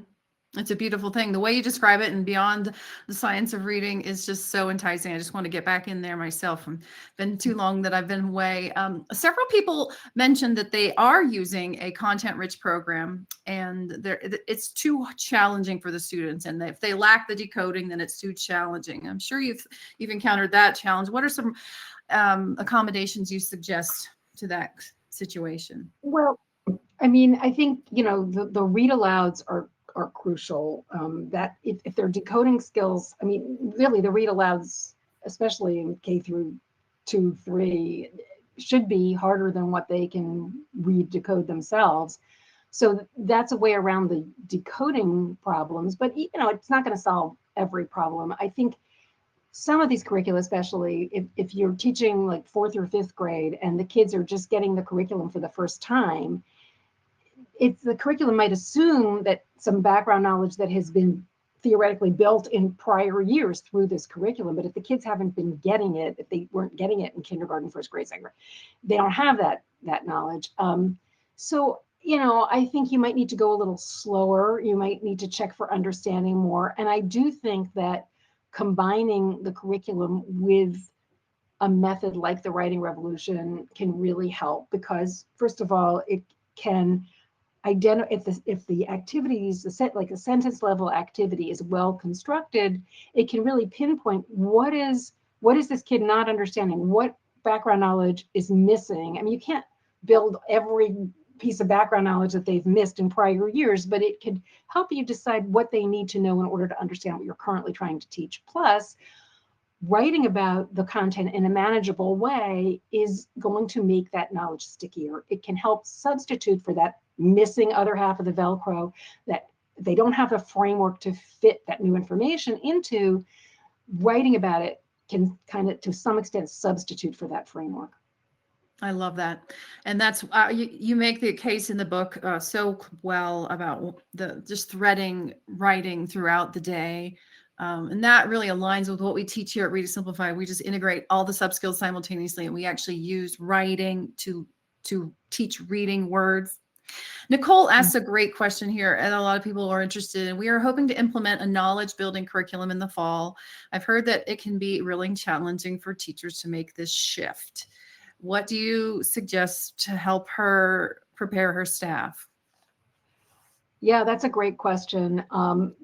It's a beautiful thing. The way you describe it and beyond the science of reading is just so enticing. I just want to get back in there myself. It's been too long that I've been away. Several people mentioned that they are using a content-rich program, and it's too challenging for the students. And if they lack the decoding, then it's too challenging. I'm sure you've encountered that challenge. What are some accommodations you suggest to that situation? Well, I mean, I think, the read alouds are crucial. That if they're decoding skills, I mean, really the read alouds, especially in K through 2, 3, should be harder than what they can read, decode themselves. So that's a way around the decoding problems, but it's not going to solve every problem. I think some of these curricula, especially if you're teaching like 4th or 5th grade and the kids are just getting the curriculum for the first time, the curriculum might assume that some background knowledge that has been theoretically built in prior years through this curriculum. But if the kids haven't been getting it, if they weren't getting it in kindergarten, 1st grade, 2nd grade, they don't have that knowledge. So, I think you might need to go a little slower. You might need to check for understanding more. And I do think that combining the curriculum with a method like the writing revolution can really help, because first of all, it can identify if the activities, like a sentence level activity, is well constructed, it can really pinpoint what is this kid not understanding, what background knowledge is missing. I mean, you can't build every piece of background knowledge that they've missed in prior years, but it could help you decide what they need to know in order to understand what you're currently trying to teach. Plus, writing about the content in a manageable way is going to make that knowledge stickier. It can help substitute for that missing other half of the Velcro that they don't have a framework to fit that new information into. Writing about it can kind of, to some extent, substitute for that framework. I love that. And that's, you make the case in the book so well about the just threading writing throughout the day. And that really aligns with what we teach here at Reading Simplified. We just integrate all the sub-skills simultaneously, and we actually use writing to teach reading words. Nicole asks a great question here, and a lot of people are interested in. We are hoping to implement a knowledge building curriculum in the fall. I've heard that it can be really challenging for teachers to make this shift. What do you suggest to help her prepare her staff? Yeah, that's a great question,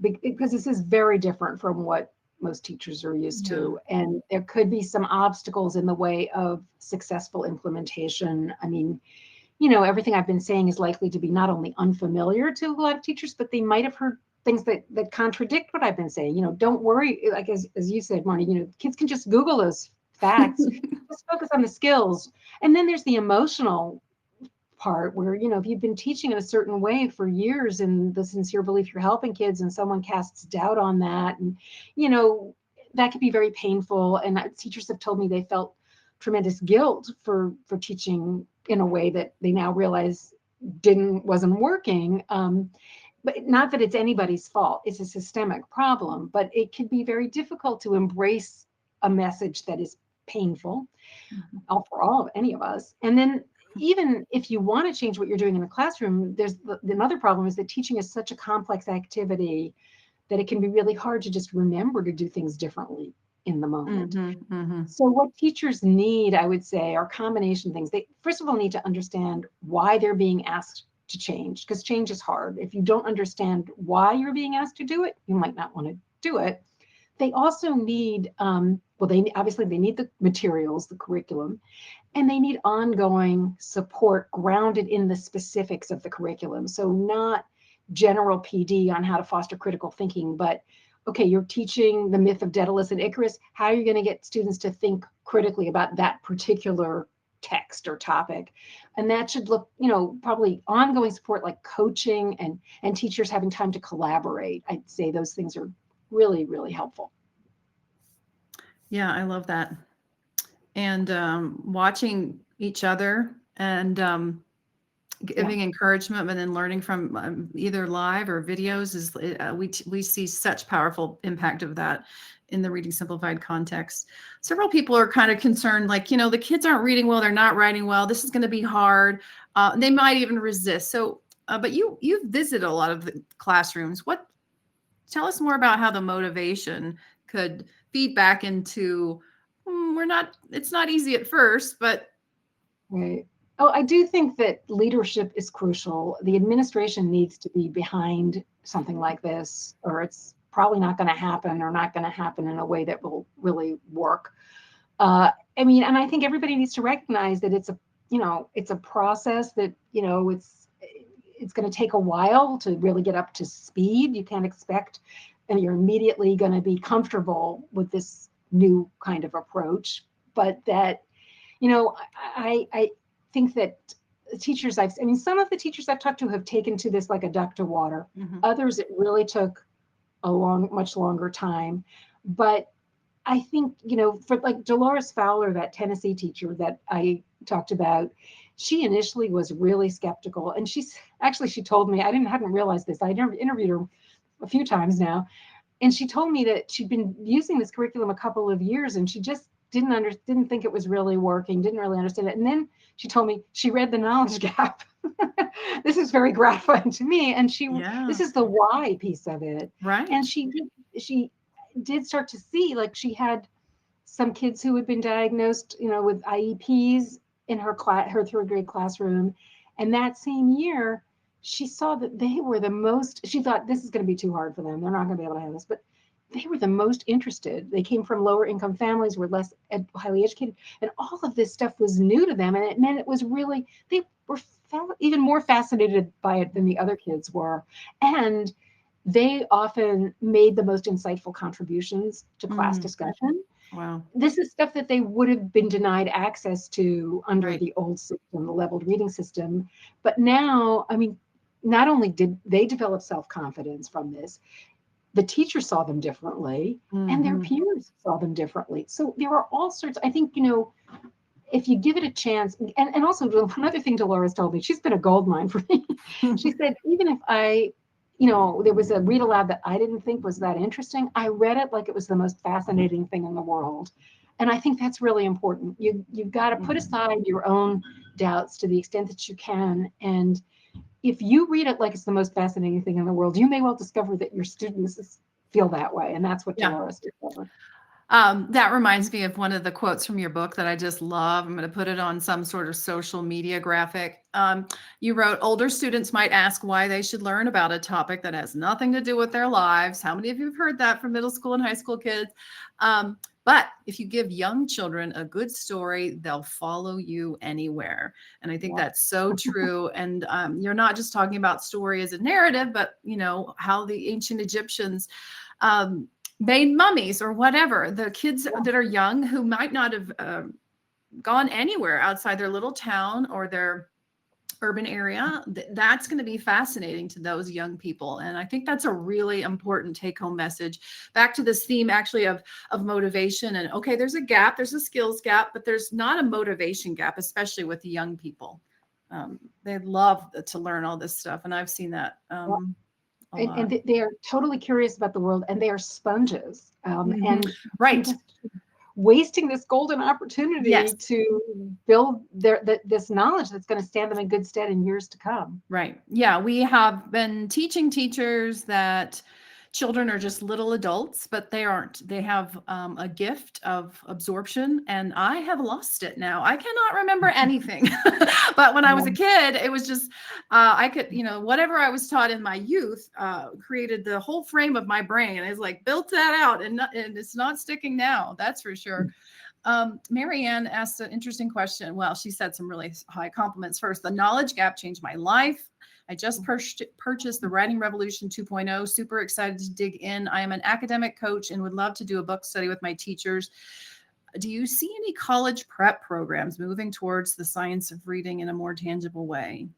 because this is very different from what most teachers are used to. And there could be some obstacles in the way of successful implementation. I mean, everything I've been saying is likely to be not only unfamiliar to a lot of teachers, but they might have heard things that contradict what I've been saying. Don't worry, like as you said, Marnie, kids can just Google those facts. Just focus on the skills. And then there's the emotional part where, if you've been teaching in a certain way for years in the sincere belief you're helping kids, and someone casts doubt on that, and, that could be very painful. And teachers have told me they felt tremendous guilt for teaching in a way that they now realize wasn't working. But not that it's anybody's fault. It's a systemic problem, but it can be very difficult to embrace a message that is painful for all of any of us. And then even if you want to change what you're doing in the classroom, there's another problem is that teaching is such a complex activity that it can be really hard to just remember to do things differently in the moment. So what teachers need, I would say, are combination things. They, first of all, need to understand why they're being asked to change, because change is hard. If you don't understand why you're being asked to do it, you might not want to do it. They also need, they need the materials, the curriculum, and they need ongoing support grounded in the specifics of the curriculum. So not general PD on how to foster critical thinking, but okay, you're teaching the myth of Daedalus and Icarus. How are you going to get students to think critically about that particular text or topic? And that should look, probably ongoing support like coaching and teachers having time to collaborate. I'd say those things are really, really helpful. Yeah, I love that. And watching each other and giving encouragement, but then learning from either live or videos is we see such powerful impact of that in the Reading Simplified context. Several people are kind of concerned, like, the kids aren't reading well, they're not writing well, this is going to be hard. They might even resist. So, but you've visited a lot of the classrooms. Tell us more about how the motivation could feed back into, it's not easy at first, but. Right. Oh, I do think that leadership is crucial. The administration needs to be behind something like this, or it's probably not going to happen, or not going to happen in a way that will really work. I mean, and I think everybody needs to recognize that it's a process that, it's going to take a while to really get up to speed. You can't expect, and you're immediately going to be comfortable with this new kind of approach, but that, I think that teachers some of the teachers I've talked to have taken to this like a duck to water. Mm-hmm. Others, it really took much longer time. But I think, for like Dolores Fowler, that Tennessee teacher that I talked about, she initially was really skeptical. And she told me, I hadn't realized this. I interviewed her a few times now. And she told me that she'd been using this curriculum a couple of years and she just didn't think it was really working, didn't really understand it. And then she told me she read the knowledge gap. This is very gratifying to me. And this is the why piece of it. Right. And she did start to see, like, she had some kids who had been diagnosed, with IEPs in her third grade classroom. And that same year, she saw that they were she thought this is going to be too hard for them. They're not going to be able to have this, but they were the most interested. They came from lower income families, were less highly educated, and all of this stuff was new to them. And it meant they were even more fascinated by it than the other kids were. And they often made the most insightful contributions to class discussion. Wow. This is stuff that they would have been denied access to under the old system, the leveled reading system. But now, I mean, not only did they develop self-confidence from this, the teachers saw them differently, and their peers saw them differently. So there are all sorts, I think, if you give it a chance, and also another thing Dolores told me, she's been a goldmine for me. She said, even if there was a read aloud that I didn't think was that interesting, I read it like it was the most fascinating thing in the world. And I think that's really important. You've got to put aside your own doubts to the extent that you can. And if you read it like it's the most fascinating thing in the world, you may well discover that your students feel that way. And that's what Dolores discovered. That reminds me of one of the quotes from your book that I just love. I'm going to put it on some sort of social media graphic. You wrote, older students might ask why they should learn about a topic that has nothing to do with their lives. How many of you have heard that from middle school and high school kids? But if you give young children a good story, they'll follow you anywhere. And I think that's so true. And you're not just talking about story as a narrative, but how the ancient Egyptians made mummies or whatever. The kids that are young who might not have gone anywhere outside their little town or their urban area, that's going to be fascinating to those young people. And I think that's a really important take-home message. Back to this theme actually of motivation. And okay, there's a gap, there's a skills gap, but there's not a motivation gap, especially with the young people. They love to learn all this stuff. And I've seen that. And they are totally curious about the world, and they are sponges. And wasting this golden opportunity to build this knowledge that's going to stand them in good stead in years to come. Right. Yeah. We have been teaching teachers that children are just little adults, but they aren't. They have a gift of absorption, and I have lost it now. I cannot remember anything. But when I was a kid, it was just, I could, whatever I was taught in my youth created the whole frame of my brain. And it's like built that out, and it's not sticking now. That's for sure. Marianne asked an interesting question. Well, she said some really high compliments. First, the knowledge gap changed my life. I just purchased the Writing Revolution 2.0. Super excited to dig in. I am an academic coach and would love to do a book study with my teachers. Do you see any college prep programs moving towards the science of reading in a more tangible way?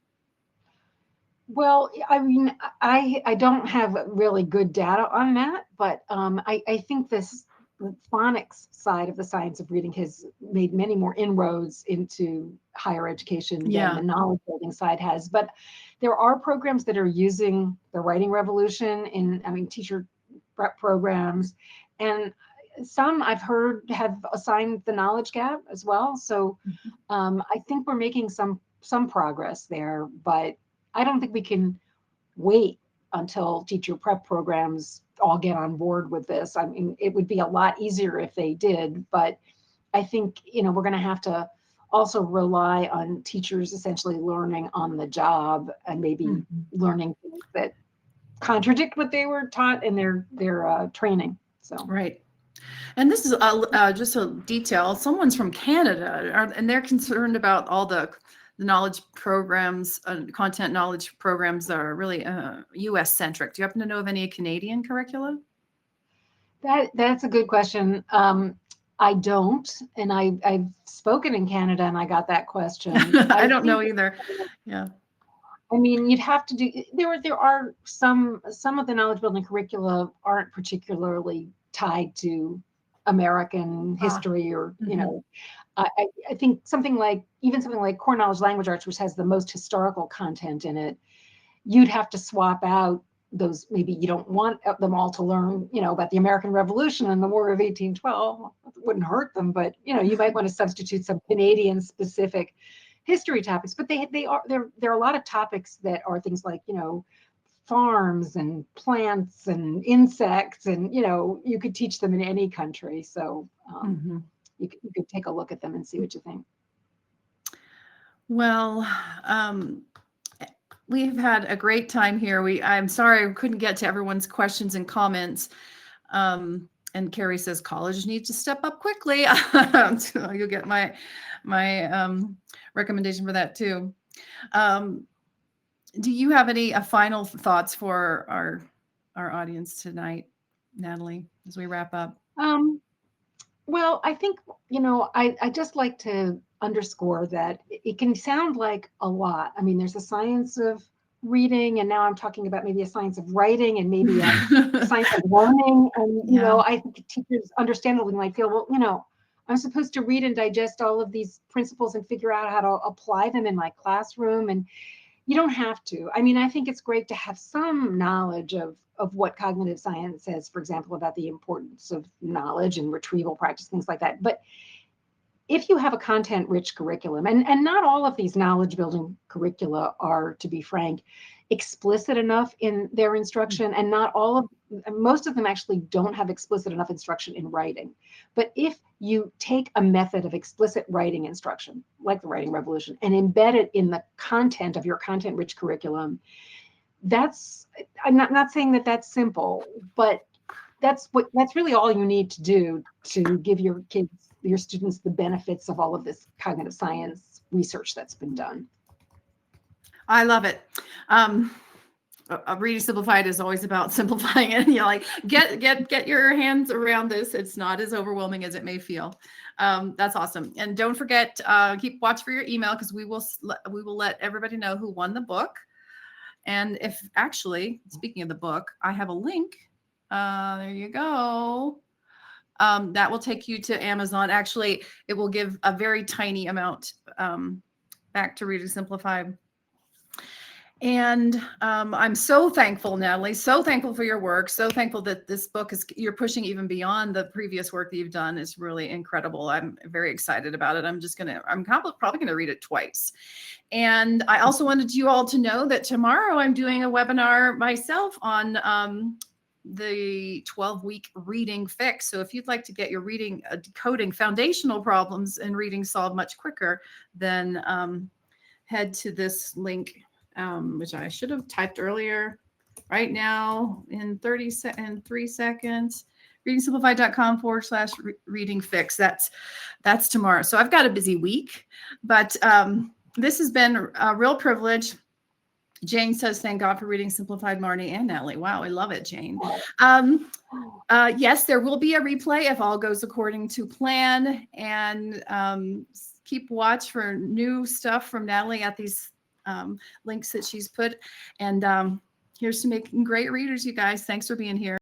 Well, I mean, I don't have really good data on that, but I think this the phonics side of the science of reading has made many more inroads into higher education than Yeah. the knowledge building side has. But there are programs that are using the writing revolution teacher prep programs, and some I've heard have assigned the knowledge gap as well. So I think we're making some progress there, but I don't think we can wait until teacher prep programs all get on board with this. I mean, it would be a lot easier if they did, but I think, we're going to have to also rely on teachers essentially learning on the job and maybe learning things that contradict what they were taught in their training. So Right. And this is just a detail. Someone's from Canada, and they're concerned about all the knowledge programs, content knowledge programs that are really U.S. centric. Do you happen to know of any Canadian curricula? That's a good question. I don't, and I've spoken in Canada, and I got that question. I don't know either. Yeah. I mean, you'd have to do. There are some of the knowledge building curricula aren't particularly tied to American history, or I think something like core knowledge language arts, which has the most historical content in it, you'd have to swap out those. Maybe you don't want them all to learn, about the American Revolution and the War of 1812. It wouldn't hurt them, but you might want to substitute some Canadian specific history topics. But there are a lot of topics that are things like, farms and plants and insects, and you could teach them in any country. So you could take a look at them and see what you think. Well, we've had a great time here. I'm sorry I couldn't get to everyone's questions and comments. And Carrie says college needs to step up quickly. You'll get my recommendation for that too. Do you have any final thoughts for our audience tonight, Natalie, as we wrap up? Well, I think, I just like to underscore that it can sound like a lot. I mean, there's a science of reading, and now I'm talking about maybe a science of writing, and maybe a science of learning. And, I think teachers understandably might feel, well, I'm supposed to read and digest all of these principles and figure out how to apply them in my classroom. And you don't have to. I mean, I think it's great to have some knowledge of what cognitive science says, for example, about the importance of knowledge and retrieval practice, things like that. But if you have a content-rich curriculum, and not all of these knowledge-building curricula are, to be frank, explicit enough in their instruction, and most of them actually don't have explicit enough instruction in writing. But if you take a method of explicit writing instruction, like the Writing Revolution, and embed it in the content of your content-rich curriculum, I'm not saying that that's simple, but that's really all you need to do to give your students the benefits of all of this cognitive science research that's been done. I love it. Reading Simplified is always about simplifying it. Get your hands around this. It's not as overwhelming as it may feel. That's awesome. And don't forget, keep watch for your email, because we will let everybody know who won the book. And if actually, speaking of the book, I have a link. There you go. That will take you to Amazon. Actually, it will give a very tiny amount back to Reading Simplified. And I'm so thankful, Natalie, so thankful for your work, so thankful that this book you're pushing even beyond the previous work that you've done. Is really incredible. I'm very excited about it. I'm probably going to read it twice. And I also wanted you all to know that tomorrow I'm doing a webinar myself on the 12-week reading fix. So if you'd like to get your reading, decoding foundational problems in reading solved much quicker, then head to this link, which I should have typed earlier. Right now in 3 seconds, readingsimplified.com/reading fix. That's tomorrow. So I've got a busy week, but this has been a real privilege. Jane says, thank God for Reading Simplified, Marnie and Natalie. Wow, I love it, Jane. Yes, there will be a replay if all goes according to plan. And keep watch for new stuff from Natalie at these links that she's put. And here's to making great readers, you guys. Thanks for being here.